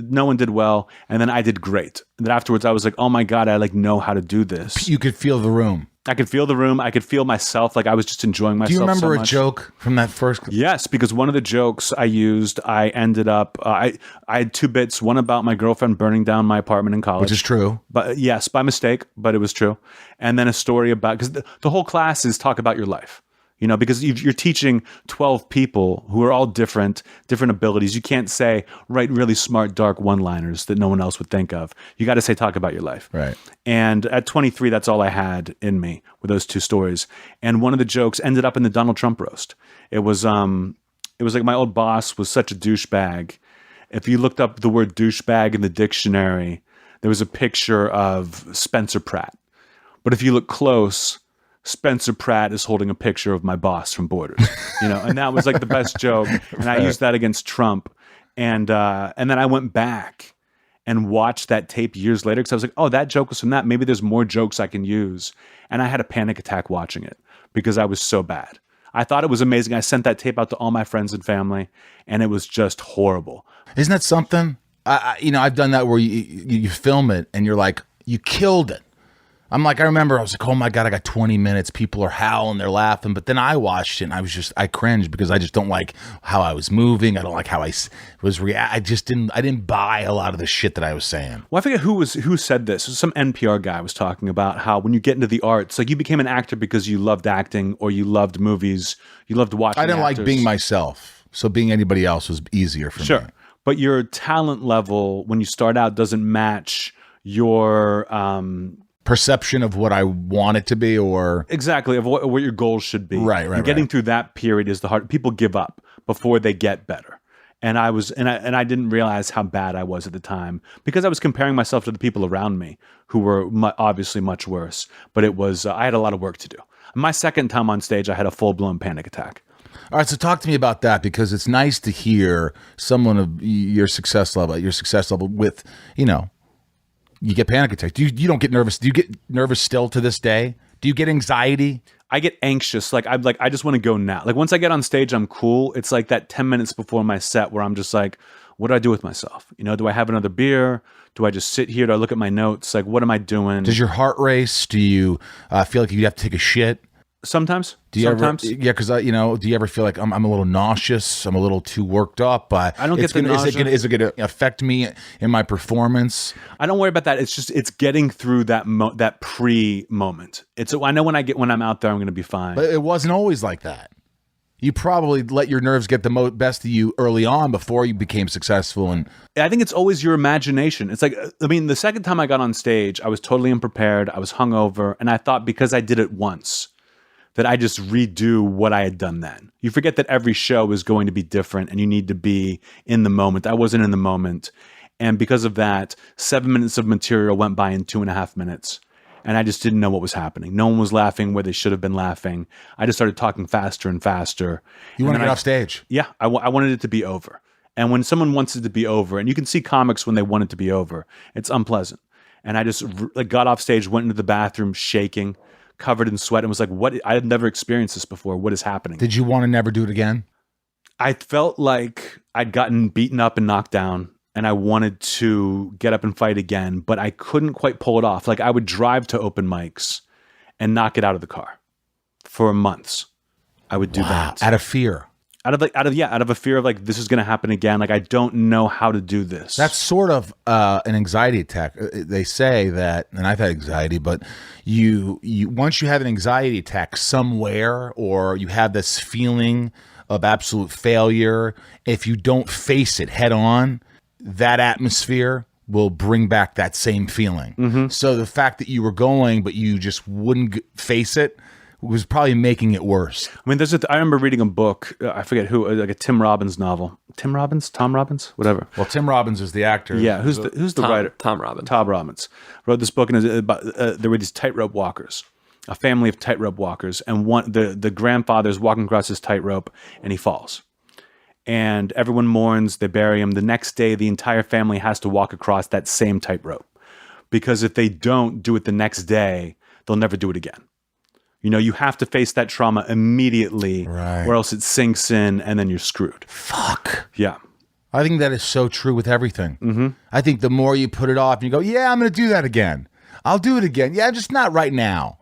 no one did well. And then I did great. And then afterwards I was like, oh my God, I know how to do this. You could feel the room. I could feel the room. I could feel myself. Like I was just enjoying myself. Do you remember so much. A joke from that first? Yes, because one of the jokes I used, I ended up, I had 2 bits, one about my girlfriend burning down my apartment in college. Which is true. But yes, by mistake, but it was true. And then a story about, because the whole class is talk about your life. Because you're teaching 12 people who are all different abilities. You can't say, write really smart, dark one-liners that no one else would think of. You got to say, talk about your life. Right. And at 23, that's all I had in me with those 2 stories. And one of the jokes ended up in the Donald Trump roast. It was like my old boss was such a douchebag. If you looked up the word douchebag in the dictionary, there was a picture of Spencer Pratt. But if you look close, Spencer Pratt is holding a picture of my boss from Borders, and that was like the best joke. And I used that against Trump. And then I went back and watched that tape years later because I was like, oh, that joke was from that. Maybe there's more jokes I can use. And I had a panic attack watching it because I was so bad. I thought it was amazing. I sent that tape out to all my friends and family, and it was just horrible. Isn't that something? I've done that where you film it and you're like, you killed it. I remember I was like, oh my God, I got 20 minutes. People are howling, they're laughing. But then I watched it and I cringed because I just don't like how I was moving. I don't like how I was I didn't buy a lot of the shit that I was saying. Well, I forget who said this. Some NPR guy was talking about how when you get into the arts, like you became an actor because you loved acting or you loved movies, you loved watching I didn't actors. like being myself. So being anybody else was easier for me. Sure. But your talent level when you start out doesn't match your perception of what I want it to be, or exactly of what your goals should be. Right. And getting through that period is the hard. People give up before they get better. And I didn't realize how bad I was at the time because I was comparing myself to the people around me who were obviously much worse. But it was I had a lot of work to do. My second time on stage, I had a full-blown panic attack. All right, so talk to me about that because it's nice to hear someone of your success level with, You get panic attacks. You don't get nervous. Do you get nervous still to this day? Do you get anxiety? I get anxious. I just want to go now. Like once I get on stage, I'm cool. It's like that 10 minutes before my set where I'm just like, what do I do with myself? Do I have another beer? Do I just sit here? Do I look at my notes? Like, what am I doing? Does your heart race? Do you feel like you have to take a shit? Sometimes. Do you Sometimes. Yeah, because do you ever feel like I'm a little nauseous? I'm a little too worked up. I don't get the nausea. Is it going to affect me in my performance? I don't worry about that. It's getting through that pre-moment. I know when I'm out there, I'm going to be fine. But it wasn't always like that. You probably let your nerves get the best of you early on before you became successful. And I think it's always your imagination. It's like, the second time I got on stage, I was totally unprepared. I was hungover, and I thought because I did it once, that I just redo what I had done then. You forget that every show is going to be different and you need to be in the moment. I wasn't in the moment. And because of that, 7 minutes of material went by in 2.5 minutes. And I just didn't know what was happening. No one was laughing where they should have been laughing. I just started talking faster and faster. You want to get off stage? Yeah, I wanted it to be over. And when someone wants it to be over, and you can see comics when they want it to be over, it's unpleasant. And I just got off stage, went into the bathroom shaking, covered in sweat, and was like, what? I had never experienced this before. What is happening? Did you want to never do it again? I felt like I'd gotten beaten up and knocked down, and I wanted to get up and fight again, but I couldn't quite pull it off. Like I would drive to open mics and not get out of the car for months. I would do that. Out of fear. Out of a fear of like, this is going to happen again. Like, I don't know how to do this. That's sort of an anxiety attack. They say that, and I've had anxiety, but you once you have an anxiety attack somewhere, or you have this feeling of absolute failure, if you don't face it head on, that atmosphere will bring back that same feeling. Mm-hmm. So the fact that you were going, but you just wouldn't face it, was probably making it worse. I mean, I remember reading a book, I forget who, like a Tim Robbins novel. Tom Robbins? Whatever. Well, Tim Robbins is the actor. Yeah, who's the writer? Tom Robbins. Tom Robbins. Wrote this book, and there were these tightrope walkers, a family of tightrope walkers, and the grandfather's walking across his tightrope, and he falls. And everyone mourns, they bury him. The next day, the entire family has to walk across that same tightrope. Because if they don't do it the next day, they'll never do it again. You have to face that trauma immediately, right, or else it sinks in and then you're screwed. Fuck. Yeah. I think that is so true with everything. Mm-hmm. I think the more you put it off, you go, yeah, I'm going to do that again. I'll do it again. Yeah, just not right now.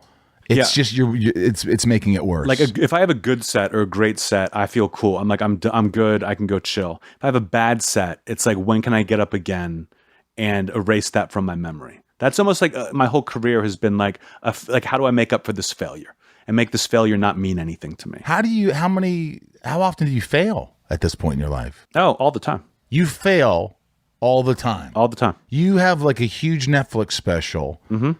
It's just it's making it worse. Like if I have a good set or a great set, I feel cool. I'm like, I'm good. I can go chill. If I have a bad set, it's like, when can I get up again and erase that from my memory? That's almost like my whole career has been like how do I make up for this failure and make this failure not mean anything to me? How often do you fail at this point in your life? Oh, all the time. You fail all the time. All the time. You have like a huge Netflix special, mm-hmm,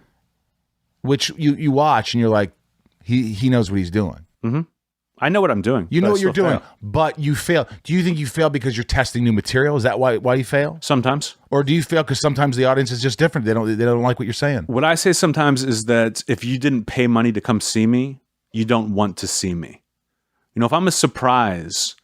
which you watch and you're like, he knows what he's doing. Mm-hmm. I know what I'm doing. You know what you're doing, but you fail. Do you think you fail because you're testing new material? Is that why you fail? Sometimes. Or do you fail because sometimes the audience is just different? They don't like what you're saying. What I say sometimes is that if you didn't pay money to come see me, you don't want to see me. If I'm a surprise,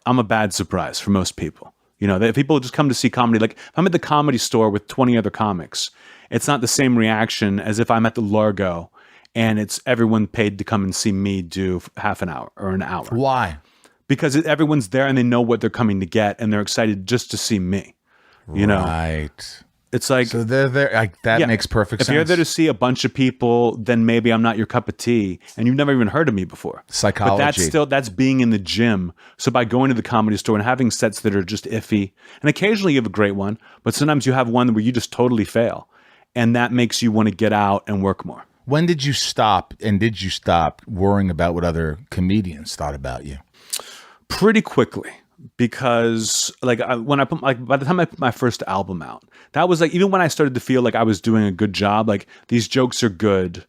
I'm a bad surprise for most people. That people just come to see comedy. Like if I'm at the Comedy Store with 20 other comics, it's not the same reaction as if I'm at the Largo and it's everyone paid to come and see me do half an hour or an hour. Why? Because everyone's there and they know what they're coming to get, and they're excited just to see me. Right. It's like, so they're there. Like, that makes perfect sense. If you're there to see a bunch of people, then maybe I'm not your cup of tea, and you've never even heard of me before. Psychology. But that's being in the gym. So by going to the Comedy Store and having sets that are just iffy, and occasionally you have a great one, but sometimes you have one where you just totally fail, and that makes you want to get out and work more. When did you stop, and did you stop worrying about what other comedians thought about you? Pretty quickly, because by the time I put my first album out, that was like, even when I started to feel like I was doing a good job, like these jokes are good.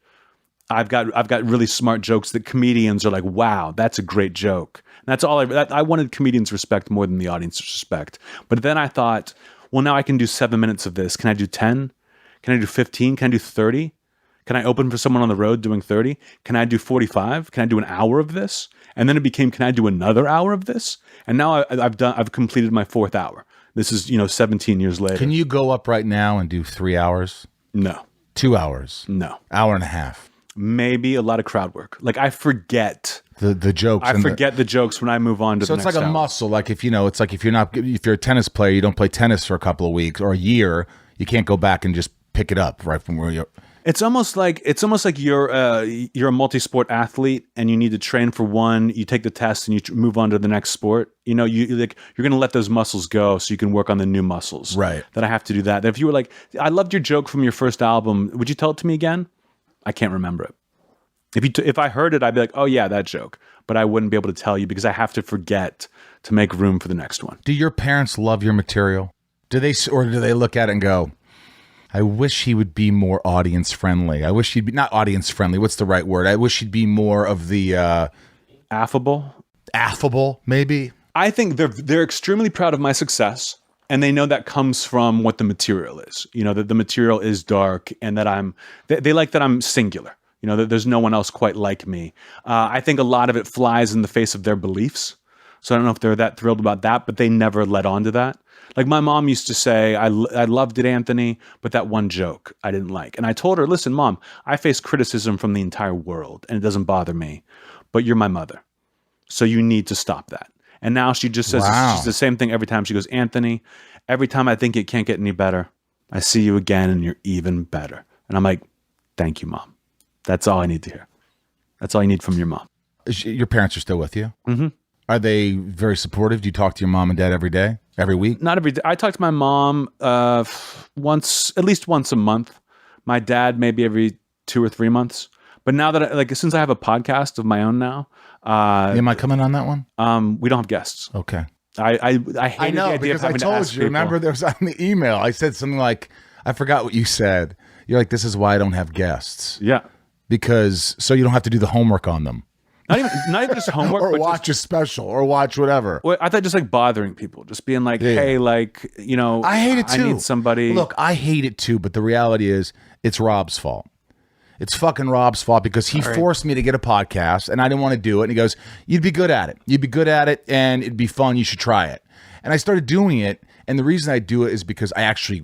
I've got really smart jokes that comedians are like, wow, that's a great joke. And that's all I wanted comedians' respect more than the audience's respect. But then I thought, well, now I can do 7 minutes of this. Can I do 10? Can I do 15? Can I do 30? Can I open for someone on the road doing 30? Can I do 45? Can I do an hour of this? And then it became, can I do another hour of this? And now I've completed my 4th hour. This is, 17 years later. Can you go up right now and do 3 hours? No. 2 hours? No. Hour and a half? Maybe a lot of crowd work. Like I forget the jokes. I forget the jokes when I move on to so the it's next like a hour. muscle. Like if it's like if you're a tennis player, you don't play tennis for a couple of weeks or a year, you can't go back and just pick it up right from where you're. It's almost like you're a multi-sport athlete and you need to train for one. You take the test and you move on to the next sport. You know, you're going to let those muscles go so you can work on the new muscles. Right. That I have to do that. If you were like, I loved your joke from your first album, would you tell it to me again? I can't remember it. If I heard it, I'd be like, oh yeah, that joke. But I wouldn't be able to tell you because I have to forget to make room for the next one. Do your parents love your material? Do they look at it and go, I wish he would be more audience friendly. I wish he'd be not audience friendly. What's the right word? I wish he'd be more of the affable, maybe. I think they're extremely proud of my success, and they know that comes from what the material is. You know, that the material is dark, and that they like that I'm singular. You know, that there's no one else quite like me. I think a lot of it flies in the face of their beliefs. So I don't know if they're that thrilled about that, but they never let on to that. Like my mom used to say, I loved it, Anthony, but that one joke I didn't like. And I told her, listen, Mom, I face criticism from the entire world and it doesn't bother me, but you're my mother. So you need to stop that. And now she just says she's the same thing every time. She goes, Anthony, every time I think it can't get any better, I see you again and you're even better. And I'm like, thank you, Mom. That's all I need to hear. That's all you need from your mom. Your parents are still with you? Mm-hmm. Are they very supportive? Do you talk to your mom and dad every day? Every week? Not every day. I talk to my mom at least once a month. My dad maybe every 2 or 3 months. But now that since I have a podcast of my own now, am I coming on that one? We don't have guests. Okay. I hate the idea because of having I to told ask you. people. Remember, there was on the email. I said something like, I forgot what you said. You're like, this is why I don't have guests. Yeah. Because so you don't have to do the homework on them. Not even just homework, or but watch a special, or watch whatever. Well, I thought just like bothering people, just being like, hey, like, you know, I hate it too. I need somebody. Look, I hate it too, but the reality is it's Rob's fault. It's fucking Rob's fault because he forced me to get a podcast and I didn't want to do it. And he goes, you'd be good at it. You'd be good at it and it'd be fun. You should try it. And I started doing it. And the reason I do it is because I actually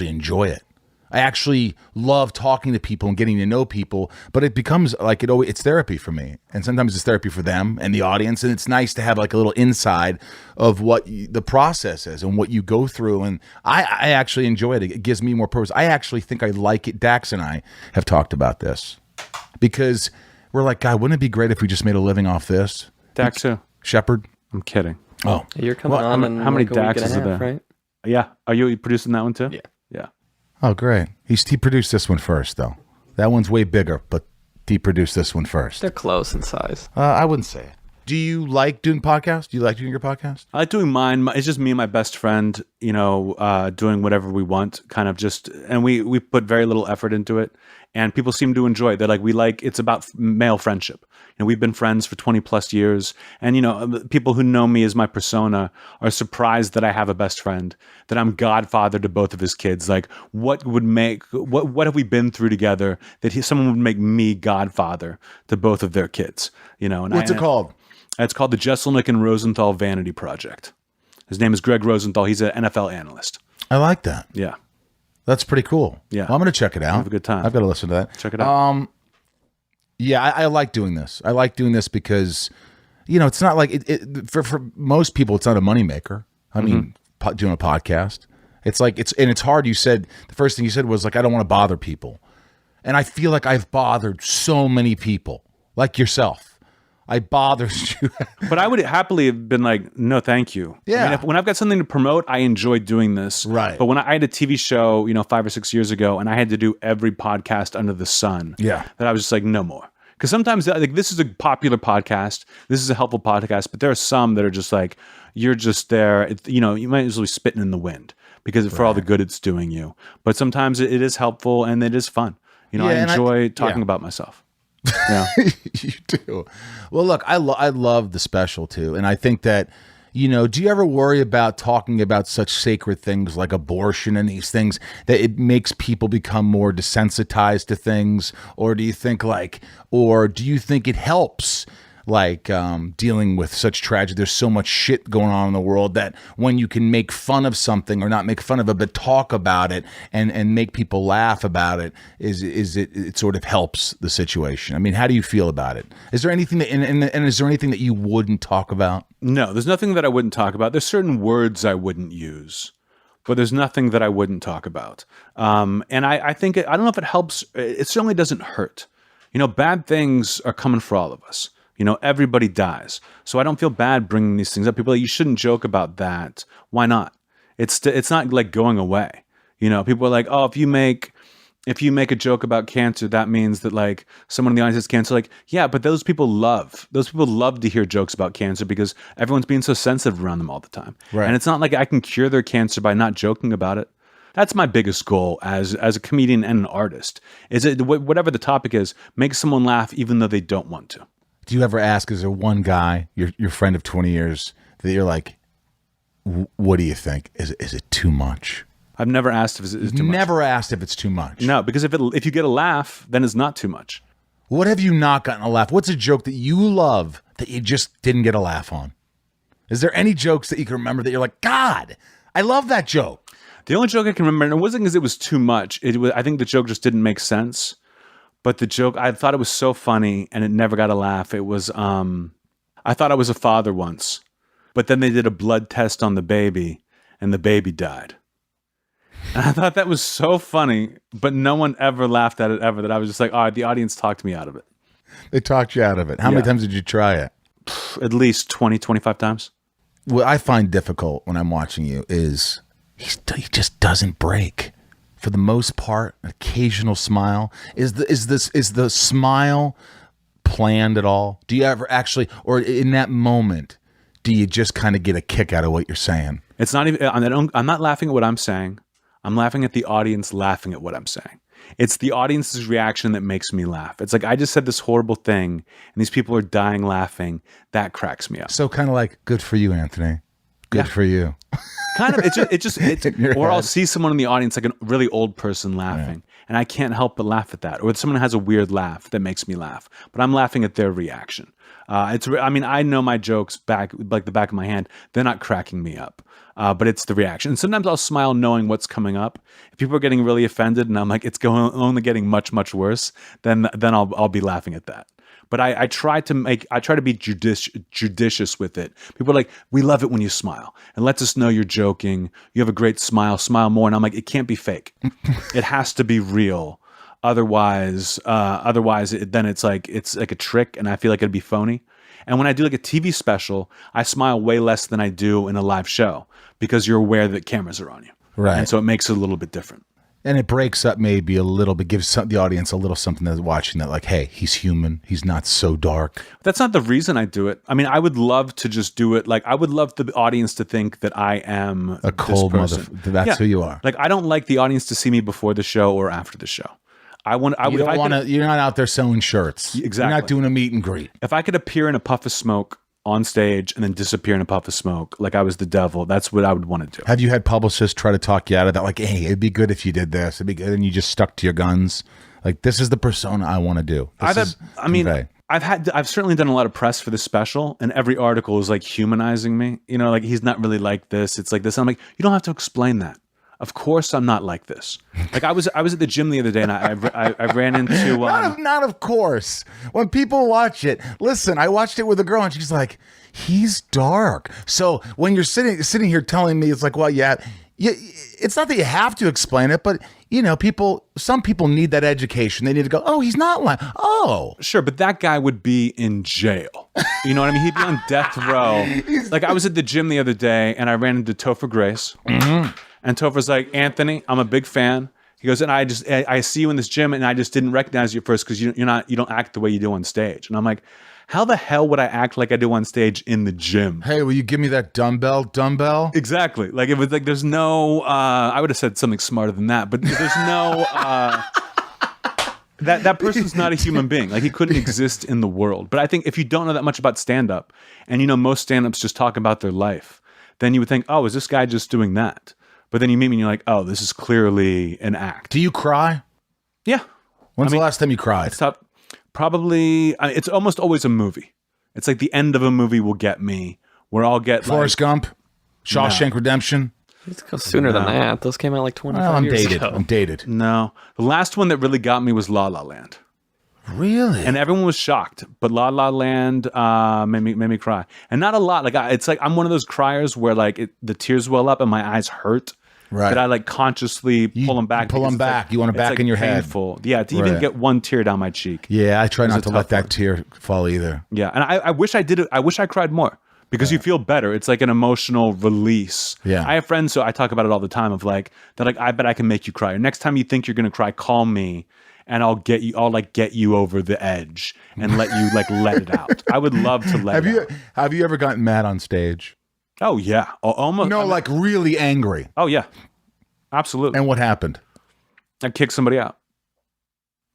enjoy it. I actually love talking to people and getting to know people, but it becomes like it's therapy for me. And sometimes it's therapy for them and the audience. And it's nice to have like a little inside of what the process is and what you go through. And I actually enjoy it. It gives me more purpose. I actually think I like it. Dax and I have talked about this because we're like, God, wouldn't it be great if we just made a living off this? Dax who? Shepard. I'm kidding. Oh, You're coming on in how many like a week and a Daxes are half, there? right? Yeah. Are you producing that one too? Yeah. Yeah. Oh, great. He produced this one first, though. That one's way bigger, but he produced this one first. They're close in size. I wouldn't say it. Do you like doing podcasts? Do you like doing your podcast? I like doing mine. It's just me and my best friend, you know, doing whatever we want, kind of just, and we put very little effort into it. And people seem to enjoy it. They're like, it's about male friendship. And we've been friends for 20 plus years. And, you know, people who know me as my persona are surprised that I have a best friend, that I'm godfather to both of his kids. Like, what have we been through together that someone would make me godfather to both of their kids? You know, and What's it called? It's called the Jeselnik and Rosenthal Vanity Project. His name is Greg Rosenthal. He's an NFL analyst. I like that. Yeah. That's pretty cool. Yeah. Well, I'm going to check it out. Have a good time. I've got to listen to that. Check it out. Yeah, I like doing this. I like doing this because, you know, it's not like for most people, it's not a moneymaker. I mean, doing a podcast, it's like it's hard. You said the first thing you said was like, I don't want to bother people. And I feel like I've bothered so many people like yourself. I bothered you. But I would happily have been like, no, thank you. Yeah. I mean, when I've got something to promote, I enjoy doing this. Right. But when I had a TV show, you know, 5 or 6 years ago, and I had to do every podcast under the sun, Yeah. that I was just like, no more. Because sometimes, like, this is a popular podcast, this is a helpful podcast, but there are some that are just like, you're just there, you know, you might as well be spitting in the wind because for all the good it's doing you. But sometimes it is helpful and it is fun. You know, Yeah, I and enjoy talking about myself. Yeah. You do. Well, look, I love the special too. And I think that, you know, do you ever worry about talking about such sacred things like abortion and these things that it makes people become more desensitized to things? Or do you think it helps like dealing with such tragedy. There's so much shit going on in the world that when you can make fun of something, or not make fun of it, but talk about it and make people laugh about it, it sort of helps the situation. I mean, how do you feel about it? Is there anything that and is there anything that you wouldn't talk about? No, there's nothing that I wouldn't talk about. There's certain words I wouldn't use, but there's nothing that I wouldn't talk about. And I think I don't know if it helps. It certainly doesn't hurt. You know, bad things are coming for all of us. You know, everybody dies. So I don't feel bad bringing these things up. People are like, you shouldn't joke about that. Why not? It's not like going away. You know, people are like, oh, if you make a joke about cancer, that means that like someone in the audience has cancer. Like, yeah, but those people love to hear jokes about cancer because everyone's being so sensitive around them all the time. Right. And it's not like I can cure their cancer by not joking about it. That's my biggest goal as a comedian and an artist. Is it whatever the topic is, make someone laugh even though they don't want to. Do you ever ask, is there one guy, your friend of 20 years, that you're like, what do you think? Is it too much? I've never asked if it's too much. Never asked if it's too much. No, because if you get a laugh, then it's not too much. What have you not gotten a laugh? What's a joke that you love that you just didn't get a laugh on? Is there any jokes that you can remember that you're like, God, I love that joke? The only joke I can remember, and it wasn't because it was too much. I think the joke just didn't make sense. But the joke, I thought it was so funny, and it never got a laugh. It was, I thought I was a father once, but then they did a blood test on the baby, and the baby died. And I thought that was so funny, but no one ever laughed at it ever. That I was just like, all right, the audience talked me out of it. They talked you out of it. How many times did you try it? At least 20, 25 times. What I find difficult when I'm watching you is he just doesn't break. For the most part, an occasional smile. Is the smile planned at all? Do you ever actually, or in that moment, do you just kind of get a kick out of what you're saying? It's not even. I'm not laughing at what I'm saying. I'm laughing at the audience laughing at what I'm saying. It's the audience's reaction that makes me laugh. It's like I just said this horrible thing, and these people are dying laughing. That cracks me up. So kind of like, good for you, Anthony. Good for you. Kind of. Or I'll see someone in the audience, like a really old person laughing, and I can't help but laugh at that. Or someone has a weird laugh that makes me laugh, but I'm laughing at their reaction. I know my jokes back like the back of my hand. They're not cracking me up, but it's the reaction. And sometimes I'll smile knowing what's coming up. If people are getting really offended, and I'm like, it's only getting much, much worse, then I'll be laughing at that. But I try to be judicious with it. People are like, we love it when you smile. And lets us know you're joking. You have a great smile. Smile more. And I'm like, it can't be fake. It has to be real. Otherwise, then it's like a trick, and I feel like it'd be phony. And when I do like a TV special, I smile way less than I do in a live show because you're aware that cameras are on you. Right. And so it makes it a little bit different. And it breaks up maybe a little bit, gives the audience a little something that's watching that, like, hey, he's human. He's not so dark. That's not the reason I do it. I mean, I would love to just do it. Like, I would love the audience to think that I am a cold motherfucker. That's who you are. Like, I don't like the audience to see me before the show or after the show. You're not out there selling shirts. Exactly. You're not doing a meet and greet. If I could appear in a puff of smoke on stage and then disappear in a puff of smoke like I was the devil, that's what I would want to do. Have you had publicists try to talk you out of that? Like, hey, it'd be good if you did this. It'd be good. And you just stuck to your guns. Like, this is the persona I want to do. I've certainly done a lot of press for this special, and every article is like humanizing me. You know, like, he's not really like this. It's like this. I'm like, you don't have to explain that. Of course I'm not like this. Like, I was at the gym the other day, and I ran into not of course. When people watch it, listen, I watched it with a girl, and she's like, he's dark. So when you're sitting here telling me, it's like, well, yeah, it's not that you have to explain it, but you know, some people need that education. They need to go, oh, he's not like, oh, sure, but that guy would be in jail. You know what I mean? He'd be on death row. Like, I was at the gym the other day, and I ran into Topher Grace. Mm-hmm. And Topher's like, Anthony, I'm a big fan. He goes, and I see you in this gym, and I just didn't recognize you at first because you don't act the way you do on stage. And I'm like, how the hell would I act like I do on stage in the gym? Hey, will you give me that dumbbell? Exactly. Like, it was like, there's no, I would have said something smarter than that, but there's no, that person's not a human being. Like, he couldn't exist in the world. But I think if you don't know that much about stand-up, and you know most stand-ups just talk about their life, then you would think, oh, is this guy just doing that? But then you meet me and you're like, oh, this is clearly an act. Do you cry? Yeah. When's the last time you cried? Probably, it's almost always a movie. It's like the end of a movie will get me, where I'll get Forrest Gump, Shawshank Redemption. Let's go sooner than that. Those came out like 25 Well, I'm years dated. ago. I'm dated. No. The last one that really got me was La La Land. Really? And everyone was shocked, but La La Land made me cry, and not a lot. Like it's like I'm one of those criers where like the tears well up and my eyes hurt. Right. That I like consciously pull them back. Pull them back. Like, you want it back like in your painful. head. Yeah, to even Right. get one tear down my cheek. Yeah, I try not to a let tough that one. tear fall either. Yeah, and I wish I did it. I wish I cried more because you feel better. It's like an emotional release. Yeah. I have friends, so I talk about it all the time. Of like that, like I bet I can make you cry. Next time you think you're gonna cry, call me. And I'll get you over the edge and let you like let it out. I would love to let it out. Have you ever gotten mad on stage? Oh yeah. Almost. No, like really angry. Oh yeah. Absolutely. And what happened? I kicked somebody out.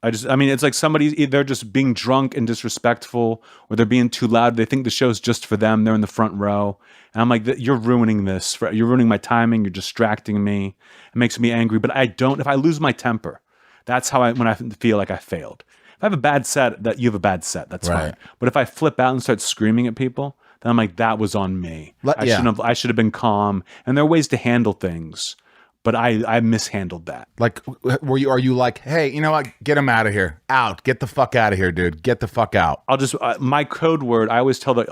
I mean, it's like somebody's either just being drunk and disrespectful, or they're being too loud. They think the show's just for them. They're in the front row. And I'm like, you're ruining this. You're ruining my timing. You're distracting me. It makes me angry. But if I lose my temper, that's how when I feel like I failed. If I have a bad set, that you have a bad set, that's Right. fine. But if I flip out and start screaming at people, then I'm like, that was on me. Yeah. I should have been calm. And there are ways to handle things, but I mishandled that. Like, are you like, hey, you know what? Get him out of here. Out. Get the fuck out of here, dude. Get the fuck out. I'll just my code word. I always tell if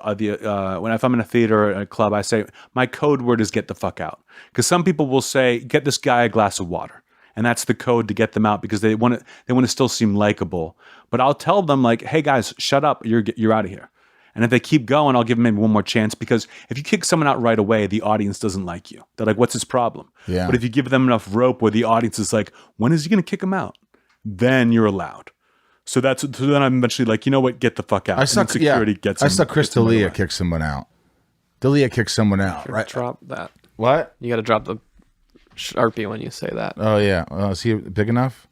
I'm in a theater or a club, I say my code word is get the fuck out, because some people will say get this guy a glass of water. And that's the code to get them out because they want to still seem likable. But I'll tell them like, hey guys, shut up. You're out of here. And if they keep going, I'll give them maybe one more chance, because if you kick someone out right away, the audience doesn't like you. They're like, what's his problem? Yeah. But if you give them enough rope where the audience is like, when is he going to kick him out? Then you're allowed. So then I'm eventually like, you know what? Get the fuck out. I saw security gets him, Chris gets him right D'Elia away. kick someone out. D'Elia kicked someone out, right? Drop that. What? You got to drop the Sharpie when you say that. Oh, yeah. Is he big enough?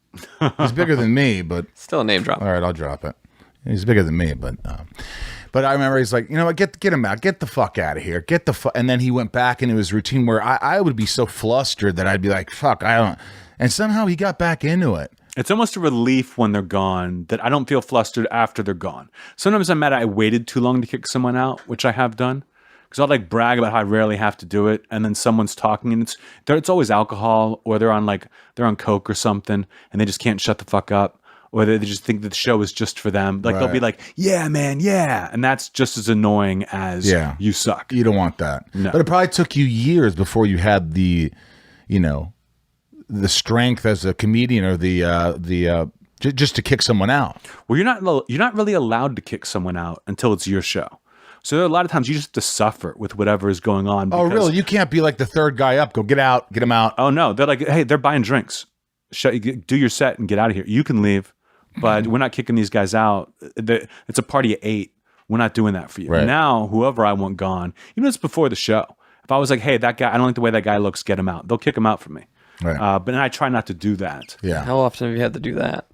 He's bigger than me, but Still a name drop. all right, I'll drop it. He's bigger than me, but I remember he's like, you know what, get him out, get the fuck out of here, get the fuck. And then he went back into his routine where I would be so flustered that I'd be like, fuck, I don't. And somehow he got back into it. It's almost a relief when they're gone that I don't feel flustered after they're gone. Sometimes I'm mad I waited too long to kick someone out, which I have done. Because I'll like brag about how I rarely have to do it, and then someone's talking, and it's always alcohol, or they're on coke or something, and they just can't shut the fuck up, or they just think that the show is just for them. Like they'll be like, "Yeah, man, yeah," and that's just as annoying as you suck. You don't want that. No. But it probably took you years before you had the strength as a comedian or just to kick someone out. Well, you're not really allowed to kick someone out until it's your show. So there are a lot of times you just have to suffer with whatever is going on. Oh, really? You can't be like the third guy up. Go get out. Get him out. Oh, no. They're like, hey, they're buying drinks. Do your set and get out of here. You can leave, but we're not kicking these guys out. It's a party at 8. We're not doing that for you. Right. Now, whoever I want gone, even if it's before the show, if I was like, hey, that guy, I don't like the way that guy looks, get him out. They'll kick him out for me. Right. But I try not to do that. Yeah. How often have you had to do that?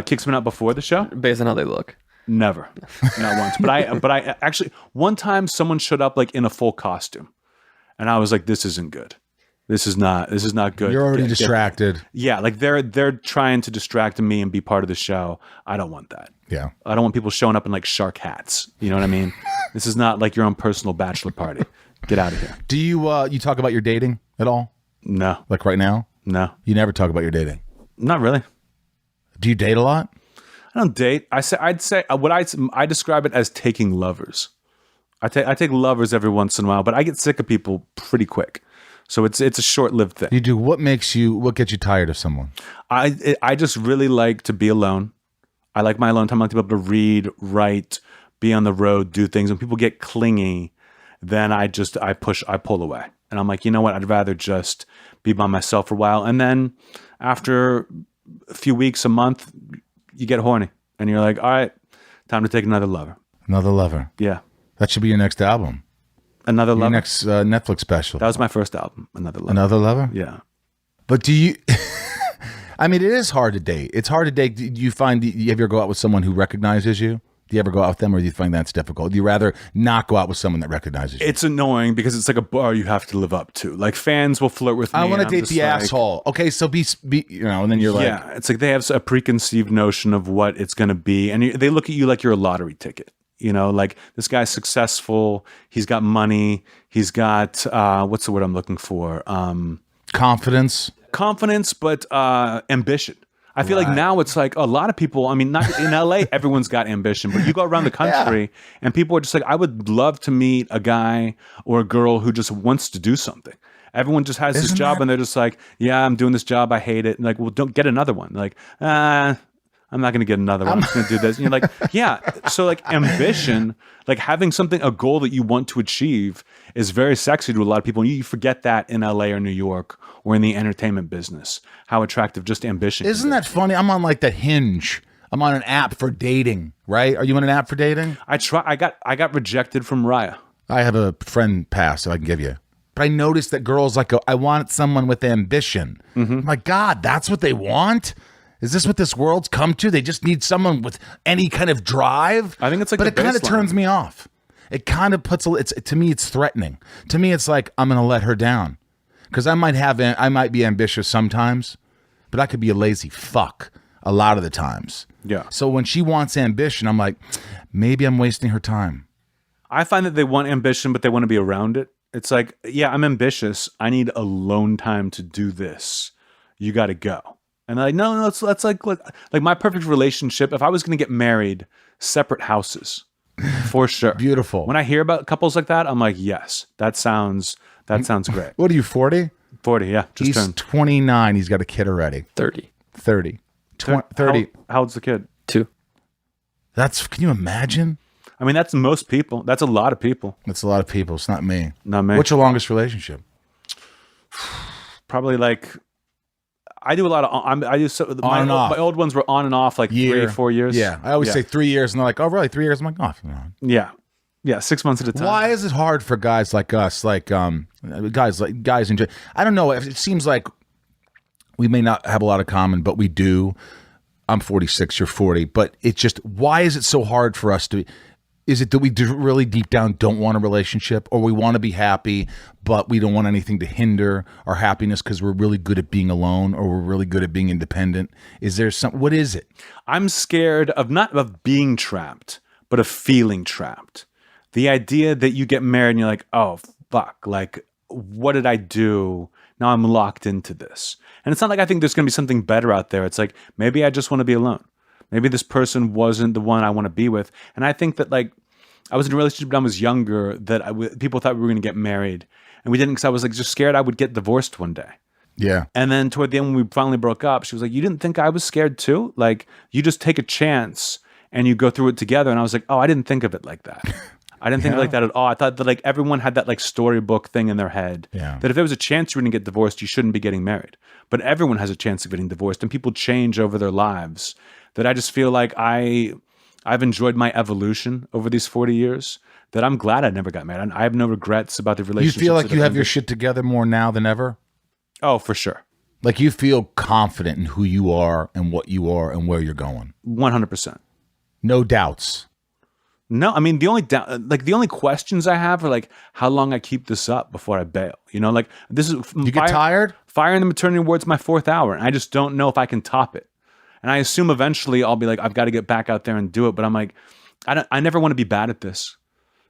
Kick someone out before the show? Based on how they look. Never, not once. But I actually, one time someone showed up like in a full costume, and I was like, "This isn't good. This is not good." You're already distracted. Yeah, like they're trying to distract me and be part of the show. I don't want that. Yeah. I don't want people showing up in like shark hats. You know what I mean? This is not like your own personal bachelor party. Get out of here. Do you talk about your dating at all? No, Like right now? no, You never talk about your dating. not really. Do you date a lot? I don't date. I'd say I describe it as taking lovers. I take lovers every once in a while, but I get sick of people pretty quick. So it's a short-lived thing. You do. What gets you tired of someone? I just really like to be alone. I like my alone time. I like to be able to read, write, be on the road, do things. When people get clingy, then I pull away. And I'm like, you know what? I'd rather just be by myself for a while. And then after a few weeks, a month, you get horny. And you're like, all right, time to take another lover. Another lover. Yeah. That should be your next album. Another Your lover. next Netflix special. That was my first album. Another lover. Another lover? Yeah. But do you... I mean, it is hard to date. It's hard to date. Do you find... you ever go out with someone who recognizes you? Do you ever go out with them, or do you find that's difficult? Do you rather not go out with someone that recognizes you? It's annoying because it's like a bar you have to live up to. Like fans will flirt with me. I want to and I'm date just the like, asshole. Okay, so be and then you're like... yeah, it's like they have a preconceived notion of what it's going to be. And they look at you like you're a lottery ticket. You know, like this guy's successful. He's got money. He's got, what's the word I'm looking for? Confidence. Confidence, but ambition. I feel like now it's like a lot of people, I mean, not in LA, everyone's got ambition, but you go around the country and people are just like, I would love to meet a guy or a girl who just wants to do something. Everyone just has this job and they're just like, yeah, I'm doing this job. I hate it. And like, well, don't get another one. Like, I'm not going to get another one. I'm just going to do this. And you're like, yeah. So like ambition, like having something, a goal that you want to achieve is very sexy to a lot of people. And you forget that in LA or New York or in the entertainment business, how attractive just ambition is. Isn't that funny? I'm on like that Hinge. I'm on an app for dating, right? Are you on an app for dating? I got rejected from Raya. I have a friend pass so I can give you. But I noticed that girls like, I want someone with ambition. My God, that's what they want? Is this what this world's come to? They just need someone with any kind of drive? I think it's like but it kind of turns me off. It kind of puts, to me, it's threatening. To me, it's like, I'm going to let her down. Because I might be ambitious sometimes, but I could be a lazy fuck a lot of the times. Yeah. So when she wants ambition, I'm like, maybe I'm wasting her time. I find that they want ambition, but they want to be around it. It's like, yeah, I'm ambitious. I need alone time to do this. You got to go. And they're like, no, that's like my perfect relationship. If I was going to get married, separate houses, for sure. Beautiful. When I hear about couples like that, I'm like, yes, that sounds great. What are you, 40? 40, yeah. He's turned 29. He's got a kid already. 30. 30. 30. How old's the kid? 2. Can you imagine? I mean, that's most people. That's a lot of people. That's a lot of people. It's not me. Not me. What's your longest relationship? Probably like, I do a lot of, On and off. My old ones were on and off like 3 or 4 years. Yeah. I always say 3 years and they're like, oh, really? 3 years? I'm like, off. Yeah. Yeah. 6 months at a time. Why is it hard for guys like us, like guys in general? I don't know. It seems like we may not have a lot of common, but we do. I'm 46, you're 40, but it's just, why is it so hard for us to? Is it that we really deep down don't want a relationship, or we want to be happy, but we don't want anything to hinder our happiness because we're really good at being alone, or we're really good at being independent? Is there what is it? I'm scared of not of being trapped, but of feeling trapped. The idea that you get married and you're like, oh, fuck, like, what did I do? Now I'm locked into this. And it's not like I think there's going to be something better out there. It's like, maybe I just want to be alone. Maybe this person wasn't the one I want to be with. And I think that, like, I was in a relationship when I was younger that people thought we were going to get married. And we didn't, because I was like just scared I would get divorced one day. Yeah. And then toward the end, when we finally broke up, she was like, you didn't think I was scared too? Like, you just take a chance and you go through it together. And I was like, oh, I didn't think of it like that. I didn't think like that at all. I thought that like everyone had that like storybook thing in their head. Yeah. That if there was a chance you were going to get divorced, you shouldn't be getting married. But everyone has a chance of getting divorced, and people change over their lives. That I just feel like I've enjoyed my evolution over these 40 years. That I'm glad I never got married. I have no regrets about the relationship. You feel like you have your shit together more now than ever? Oh, for sure. Like you feel confident in who you are and what you are and where you're going? 100%. No doubts. No, I mean, the only questions I have are like how long I keep this up before I bail. You know, like this is you get tired? Firing the maternity ward's my 4th hour, and I just don't know if I can top it. And I assume eventually I'll be like, I've got to get back out there and do it. But I'm like, I never want to be bad at this.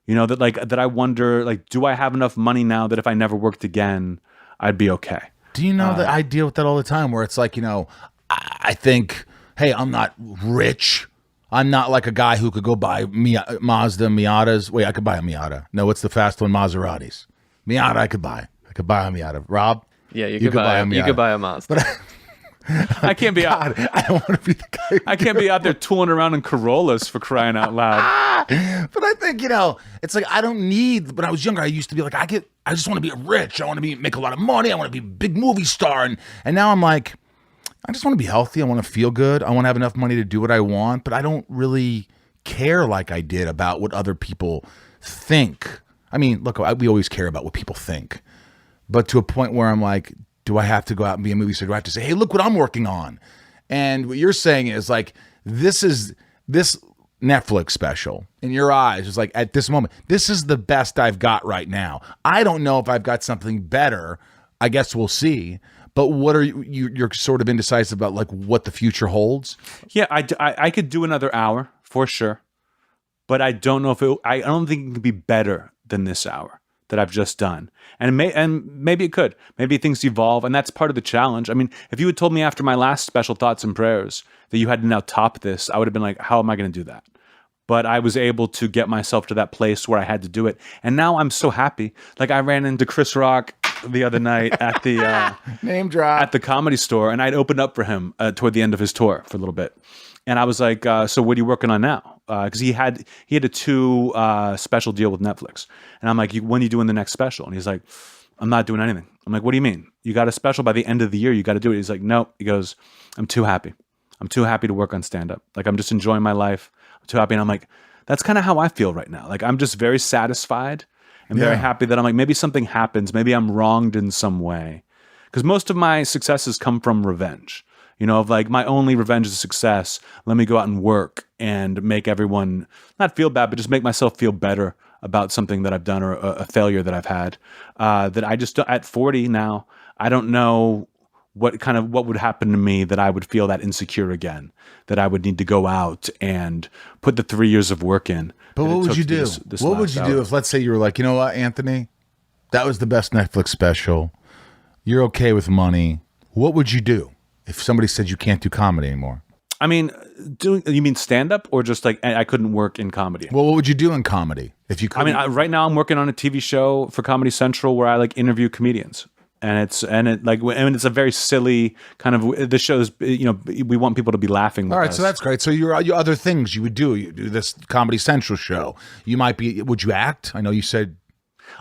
You know, that I wonder, like, do I have enough money now that if I never worked again, I'd be okay? Do you know that I deal with that all the time where it's like, you know, I think, hey, I'm not rich. I'm not like a guy who could go buy Mazda Miatas. Wait, I could buy a Miata. No, what's the fast one? Maseratis. Miata I could buy. I could buy a Miata. Rob? Yeah, you could buy a Miata. You could buy a Mazda. But I can't be out. I don't want to be the guy. I can't be out there tooling around in Corollas for crying out loud. But I think, you know, it's like I don't need. When I was younger, I used to be like, I just want to be rich. I want to make a lot of money. I want to be a big movie star. And now I'm like, I just want to be healthy. I want to feel good. I want to have enough money to do what I want. But I don't really care like I did about what other people think. I mean, look, we always care about what people think. But to a point where I'm like, do I have to go out and be a movie star? Do I have to say, hey, look what I'm working on? And what you're saying is like, this Netflix special in your eyes is like, at this moment, this is the best I've got right now. I don't know if I've got something better. I guess we'll see. But what are you're sort of indecisive about, like what the future holds? Yeah, I could do another hour for sure. but I don't know if I don't think it could be better than this hour that I've just done. And maybe it could. Maybe things evolve, and that's part of the challenge. I mean, if you had told me after my last special Thoughts and Prayers that you had to now top this, I would have been like, how am I going to do that? But I was able to get myself to that place where I had to do it. And now I'm so happy. Like, I ran into Chris Rock the other night at the Name drop at the Comedy Store, and I'd opened up for him toward the end of his tour for a little bit. And I was like, so what are you working on now? Because he had a 2 special deal with Netflix. And I'm like, when are you doing the next special? And he's like, I'm not doing anything. I'm like, what do you mean? You got a special by the end of the year. You got to do it. He's like, no. He goes, I'm too happy. I'm too happy to work on stand-up. Like, I'm just enjoying my life. I'm too happy. And I'm like, that's kind of how I feel right now. Like, I'm just very satisfied and very happy that I'm like, maybe something happens. Maybe I'm wronged in some way. Because most of my successes come from revenge. You know, of like, my only revenge is success. Let me go out and work and make everyone not feel bad, but just make myself feel better about something that I've done or a failure that I've had. That I just, at 40 now, I don't know what would happen to me that I would feel that insecure again, that I would need to go out and put the 3 years of work in. But what would you do? What would you do if, let's say, you were like, you know what, Anthony, that was the best Netflix special. You're okay with money. What would you do if somebody said you can't do comedy anymore? I mean, you mean stand-up or just like I couldn't work in comedy? Well, what would you do in comedy if you couldn't? I mean, right now I'm working on a TV show for Comedy Central where I like interview comedians. And it's a very silly kind of, the show's, you know, we want people to be laughing with All right, us. so that's great. So your other things you would do, you do this Comedy Central show. You might be, would you act? I know you said.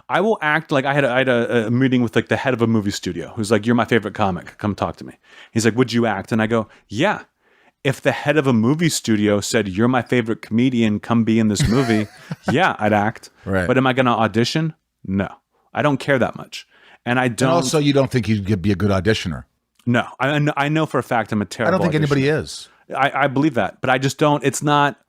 I will act like I had a meeting with like the head of a movie studio who's like, you're my favorite comic. Come talk to me. He's like, would you act? And I go, yeah. If the head of a movie studio said, you're my favorite comedian, come be in this movie, yeah, I'd act. Right. But am I going to audition? No. I don't care that much. And I don't. And also, you don't think you'd be a good auditioner. No. I know for a fact I'm a terrible I don't think auditioner. anybody is. I believe that. But I just don't. It's not.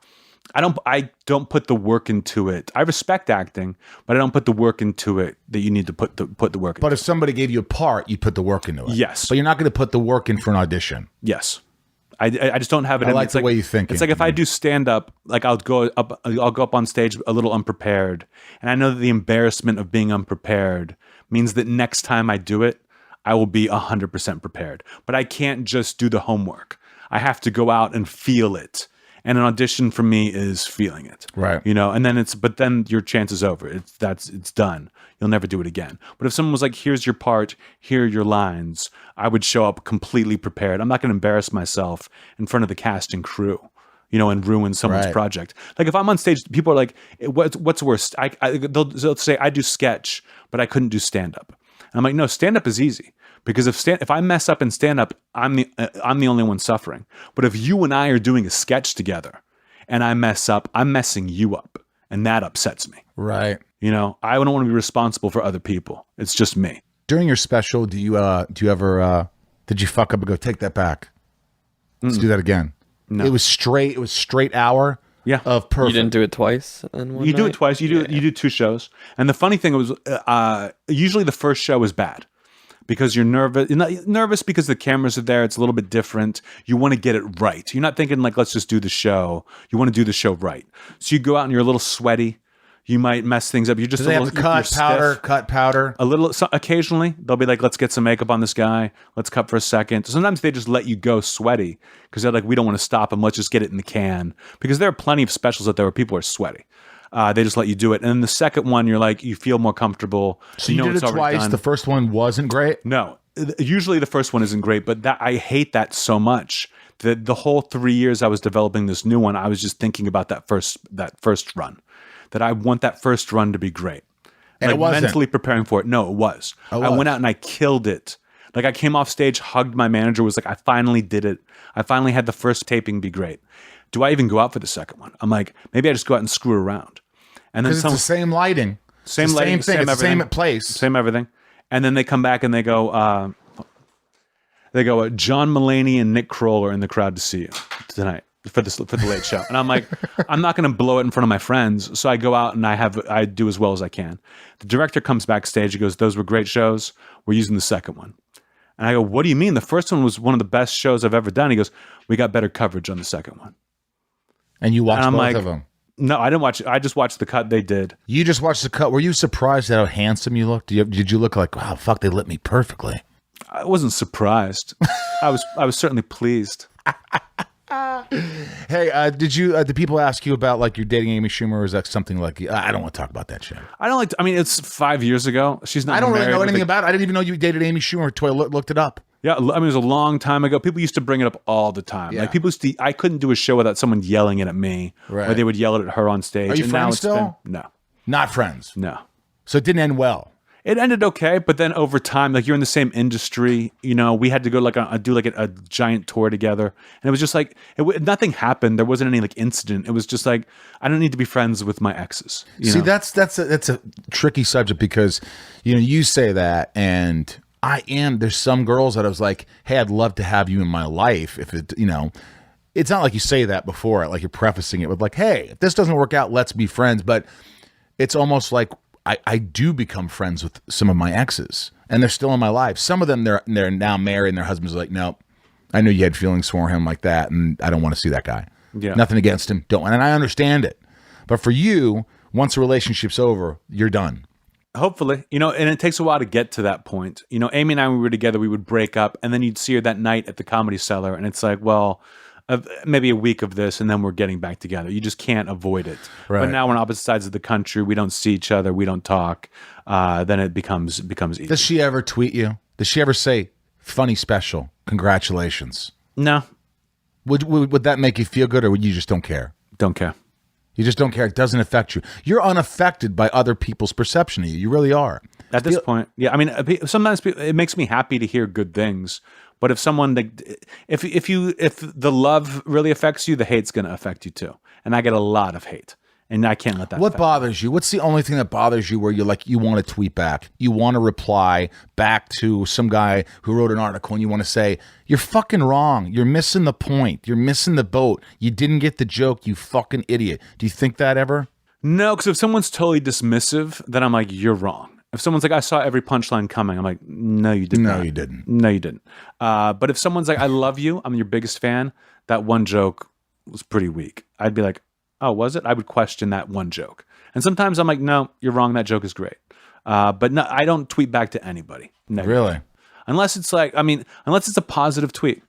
I don't put the work into it. I respect acting, but I don't put the work into it that you need to put the work into. But if somebody gave you a part, you'd put the work into it. Yes. But you're not going to put the work in for an audition. Yes. I just don't have it. I in me. like It's the way you think. It's like if I do stand up, like I'll go up on stage a little unprepared, and I know that the embarrassment of being unprepared means that next time I do it, I will be 100% prepared. But I can't just do the homework. I have to go out and feel it. And an audition for me is feeling it. Right. You know, and then your chance is over. It's done. You'll never do it again. But if someone was like, here's your part, here are your lines, I would show up completely prepared. I'm not going to embarrass myself in front of the cast and crew, you know, and ruin someone's project. Like if I'm on stage, people are like, what's worse? They'll say, I do sketch, but I couldn't do stand-up. And I'm like, no, stand-up is easy. Because if I mess up in stand-up, I'm the only one suffering. But if you and I are doing a sketch together and I mess up, I'm messing you up. And that upsets me. Right. You know, I don't want to be responsible for other people. It's just me. During your special, do you ever did you fuck up and go, take that back? Let's do that again. No. It was straight hour of perfect. You didn't do it twice in one You do night? it twice. You do 2 shows. And the funny thing was, usually the first show is bad. Because you're nervous. You're not nervous because the cameras are there. It's a little bit different. You want to get it right. You're not thinking like, let's just do the show. You want to do the show right. So you go out and you're a little sweaty. You might mess things up. You're just Do they have to cut powder? A little. So occasionally they'll be like, let's get some makeup on this guy. Let's cut for a second. Sometimes they just let you go sweaty because they're like, we don't want to stop him. Let's just get it in the can. Because there are plenty of specials out there where people are sweaty. They just let you do it. And then the second one, you're like, you feel more comfortable. So you did it twice. Done. The first one wasn't great? No. Usually the first one isn't great, but I hate that so much. The whole 3 years I was developing this new one, I was just thinking about that first run. That I want that first run to be great. And like it wasn't. mentally preparing for it. No, it was. I went out and I killed it. Like I came off stage, hugged my manager, was like, I finally did it. I finally had the first taping be great. Do I even go out for the second one? I'm like, maybe I just go out and screw around. And then Because it's the same lighting. Same It's the lighting, same thing. It's the everything. same place. Same everything. And then they come back and they go, John Mulaney and Nick Kroll are in the crowd to see you tonight for the late show. And I'm like, I'm not going to blow it in front of my friends. So I go out and I do as well as I can. The director comes backstage. He goes, those were great shows. We're using the second one. And I go, what do you mean? The first one was one of the best shows I've ever done. He goes, we got better coverage on the second one. And you watched And I'm both like, of them. No, I didn't watch it. I just watched the cut they did. You just watched the cut. Were you surprised at how handsome you looked? Did you look like, wow, fuck, they lit me perfectly? I wasn't surprised. I was certainly pleased. Hey, did people ask you about like you're dating Amy Schumer, or is that something like I don't want to talk about that shit? I don't like. I mean, it's 5 years ago. She's not. I don't really married know with anything about it. I didn't even know you dated Amy Schumer until I looked it up. Yeah, I mean, it was a long time ago. People used to bring it up all the time. Yeah. Like people used to. I couldn't do a show without someone yelling it at me, Right. or they would yell it at her on stage. Are you and friends now it's still? No, Not friends. no. So it didn't end well. It ended okay, but then over time, like you're in the same industry, you know, we had to go like do a giant tour together, and it was just like nothing happened. There wasn't any like incident. It was just like I don't need to be friends with my exes. See, know? that's a tricky subject because you say that, and there's some girls that I was like, hey, I'd love to have you in my life if it it's not like you say that before, like you're prefacing it with like, hey, if this doesn't work out, let's be friends. But it's almost like I do become friends with some of my exes, and they're still in my life. Some of them they're now married, and their husbands are like, nope, I knew you had feelings for him like that, and I don't want to see that guy. Yeah. Nothing against him, don't. And I understand it, but for you, once a relationship's over, you're done. Hopefully, and it takes a while to get to that point. Amy and I, when we were together, we would break up, and then you'd see her that night at the Comedy Cellar, and it's like, well, maybe a week of this, and then we're getting back together. You just can't avoid it. Right. But now we're on opposite sides of the country. We don't see each other. We don't talk. Then it becomes easy. Does she ever tweet you? Does she ever say, funny special, congratulations? No, Would that make you feel good, or would you just don't care? don't care. You just don't care. It doesn't affect you. You're unaffected by other people's perception of you. You really are. At this point, yeah. I mean, sometimes it makes me happy to hear good things. But if someone if the love really affects you, the hate's going to affect you too. And I get a lot of hate, and I can't let that. What bothers you? What's the only thing that bothers you where you're like, you want to tweet back, you want to reply back to some guy who wrote an article, and you want to say, you're fucking wrong. You're missing the point. You're missing the boat. You didn't get the joke. You fucking idiot. Do you think that ever? No, because if someone's totally dismissive, then I'm like, you're wrong. If someone's like, I saw every punchline coming, I'm like, no, you didn't. No, you didn't. No, you didn't. But if someone's like, I love you, I'm your biggest fan, that one joke was pretty weak. I'd be like, oh, was it? I would question that one joke. And sometimes I'm like, no, you're wrong. That joke is great. But no, I don't tweet back to anybody. Never. Really? Unless it's unless it's a positive tweet.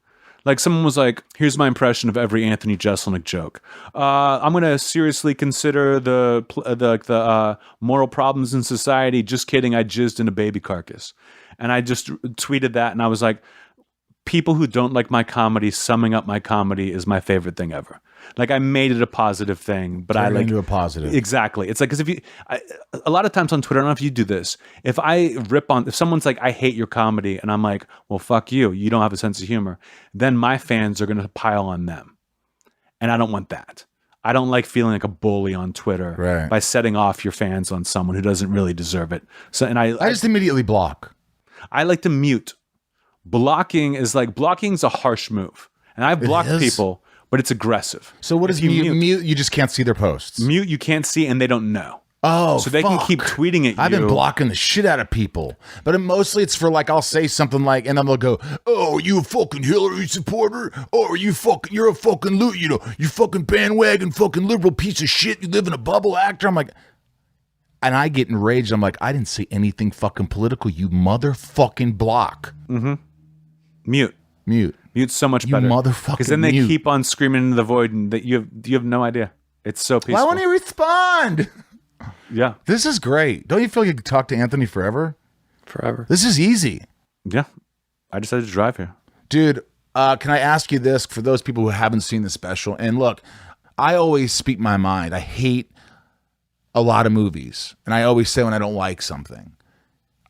Like someone was like, here's my impression of every Anthony Jeselnik joke. I'm going to seriously consider the moral problems in society. Just kidding. I jizzed in a baby carcass. And I just tweeted that. And I was like, people who don't like my comedy, summing up my comedy is my favorite thing ever. Like I made it a positive thing, but I like into a positive. Exactly. It's like, because a lot of times on Twitter, I don't know if you do this. If someone's like, I hate your comedy, and I'm like, well, fuck you. You don't have a sense of humor. Then my fans are going to pile on them. And I don't want that. I don't like feeling like a bully on Twitter by setting off your fans on someone who doesn't really deserve it. So, and I just immediately block. I like to mute. Blocking's a harsh move. And I've blocked people, but it's aggressive. So what is mute? You just can't see their posts. Mute, you can't see, and they don't know. Oh, so they can keep tweeting at you. I've been blocking the shit out of people, but mostly it's for like, I'll say something like, and then they'll go, "Oh, you a fucking Hillary supporter? Oh, you're a fucking you fucking bandwagon fucking liberal piece of shit. You live in a bubble, actor." I'm like, and I get enraged. I'm like, I didn't say anything fucking political. You motherfucking block. Mm-hmm. Mute. Mute's so much better. You motherfucking because then they keep on screaming into the void, and that you have no idea. It's so peaceful. Why won't he respond? Yeah. This is great. Don't you feel like you could talk to Anthony forever? Forever. This is easy. Yeah. I decided to drive here. Dude, can I ask you this for those people who haven't seen the special? And look, I always speak my mind. I hate a lot of movies. And I always say when I don't like something.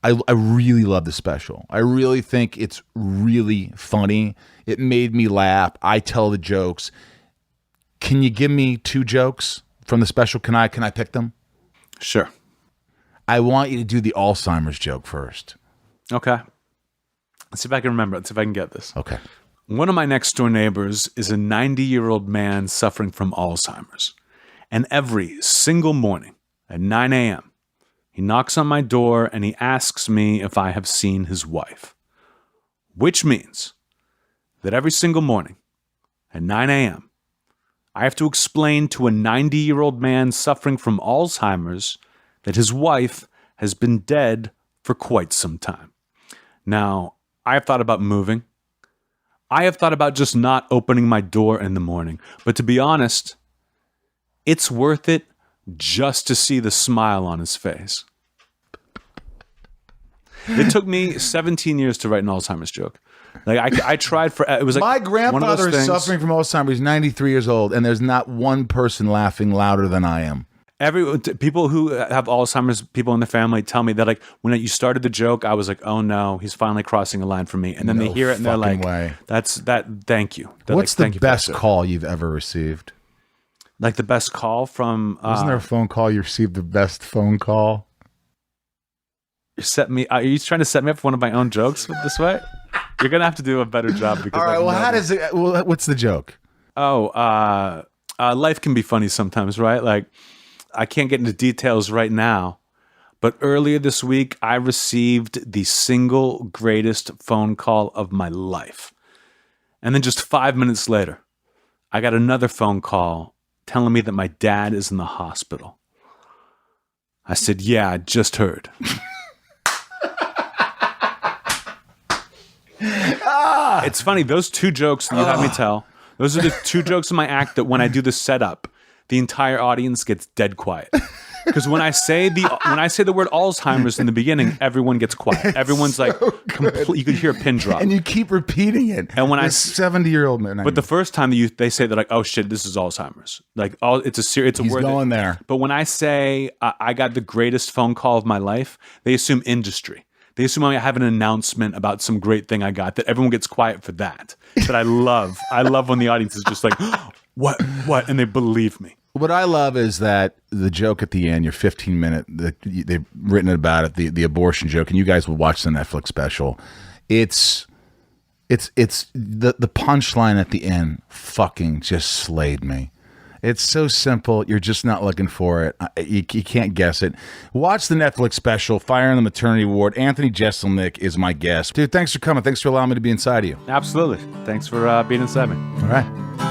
I really love the special. I really think it's really funny. It made me laugh. I tell the jokes. Can you give me 2 jokes from the special? Can I pick them? Sure. I want you to do the Alzheimer's joke first. Okay. Let's see if I can remember. Let's see if I can get this. Okay. One of my next door neighbors is a 90-year-old man suffering from Alzheimer's. And every single morning at 9 a.m., he knocks on my door and he asks me if I have seen his wife. Which means that every single morning at 9 a.m., I have to explain to a 90-year-old man suffering from Alzheimer's that his wife has been dead for quite some time. Now, I have thought about moving. I have thought about just not opening my door in the morning. But to be honest, it's worth it just to see the smile on his face. It took me 17 years to write an Alzheimer's joke. Like I tried for it was like My one of grandfather those is things- suffering from Alzheimer's. He's 93 years old, and there's not one person laughing louder than I am. People who have Alzheimer's, people in the family tell me that like when you started the joke, I was like, oh no, he's finally crossing a line for me. And then they No hear it and they're fucking like, way. that's that. Thank you. They're What's like, "Thank the you for that best joke." call you've ever received? Like the best call from Wasn't there a phone call you received? The best phone call? set me. Are you trying to set me up for one of my own jokes this way? You're gonna have to do a better job because. All right. I've Well, never- how does it? Well, what's the joke? Life can be funny sometimes, right? Like, I can't get into details right now, but earlier this week, I received the single greatest phone call of my life. And then just 5 minutes later, I got another phone call telling me that my dad is in the hospital. I said, yeah, I just heard. It's funny, those two jokes that you have me tell, those are the two jokes in my act that when I do the setup, the entire audience gets dead quiet. Because when I say the word Alzheimer's in the beginning, everyone gets quiet. Everyone's like, you could hear a pin drop. And you keep repeating it. And when This 70-year-old man. But the first time they say they're like, oh shit, this is Alzheimer's. Like, it's a he's word. going there. But when I say I got the greatest phone call of my life, they assume industry. They assume I have an announcement about some great thing I got, that everyone gets quiet for that. That I love. I love when the audience is just like, what? And they believe me. What I love is that the joke at the end, your 15-minute, they've written about it, the abortion joke, and you guys will watch the Netflix special. It's the punchline at the end fucking just slayed me. It's so simple. You're just not looking for it. You can't guess it. Watch the Netflix special, Fire in the Maternity Ward. Anthony Jeselnik is my guest. Dude, thanks for coming. Thanks for allowing me to be inside of you. Absolutely. Thanks for being inside me. All right.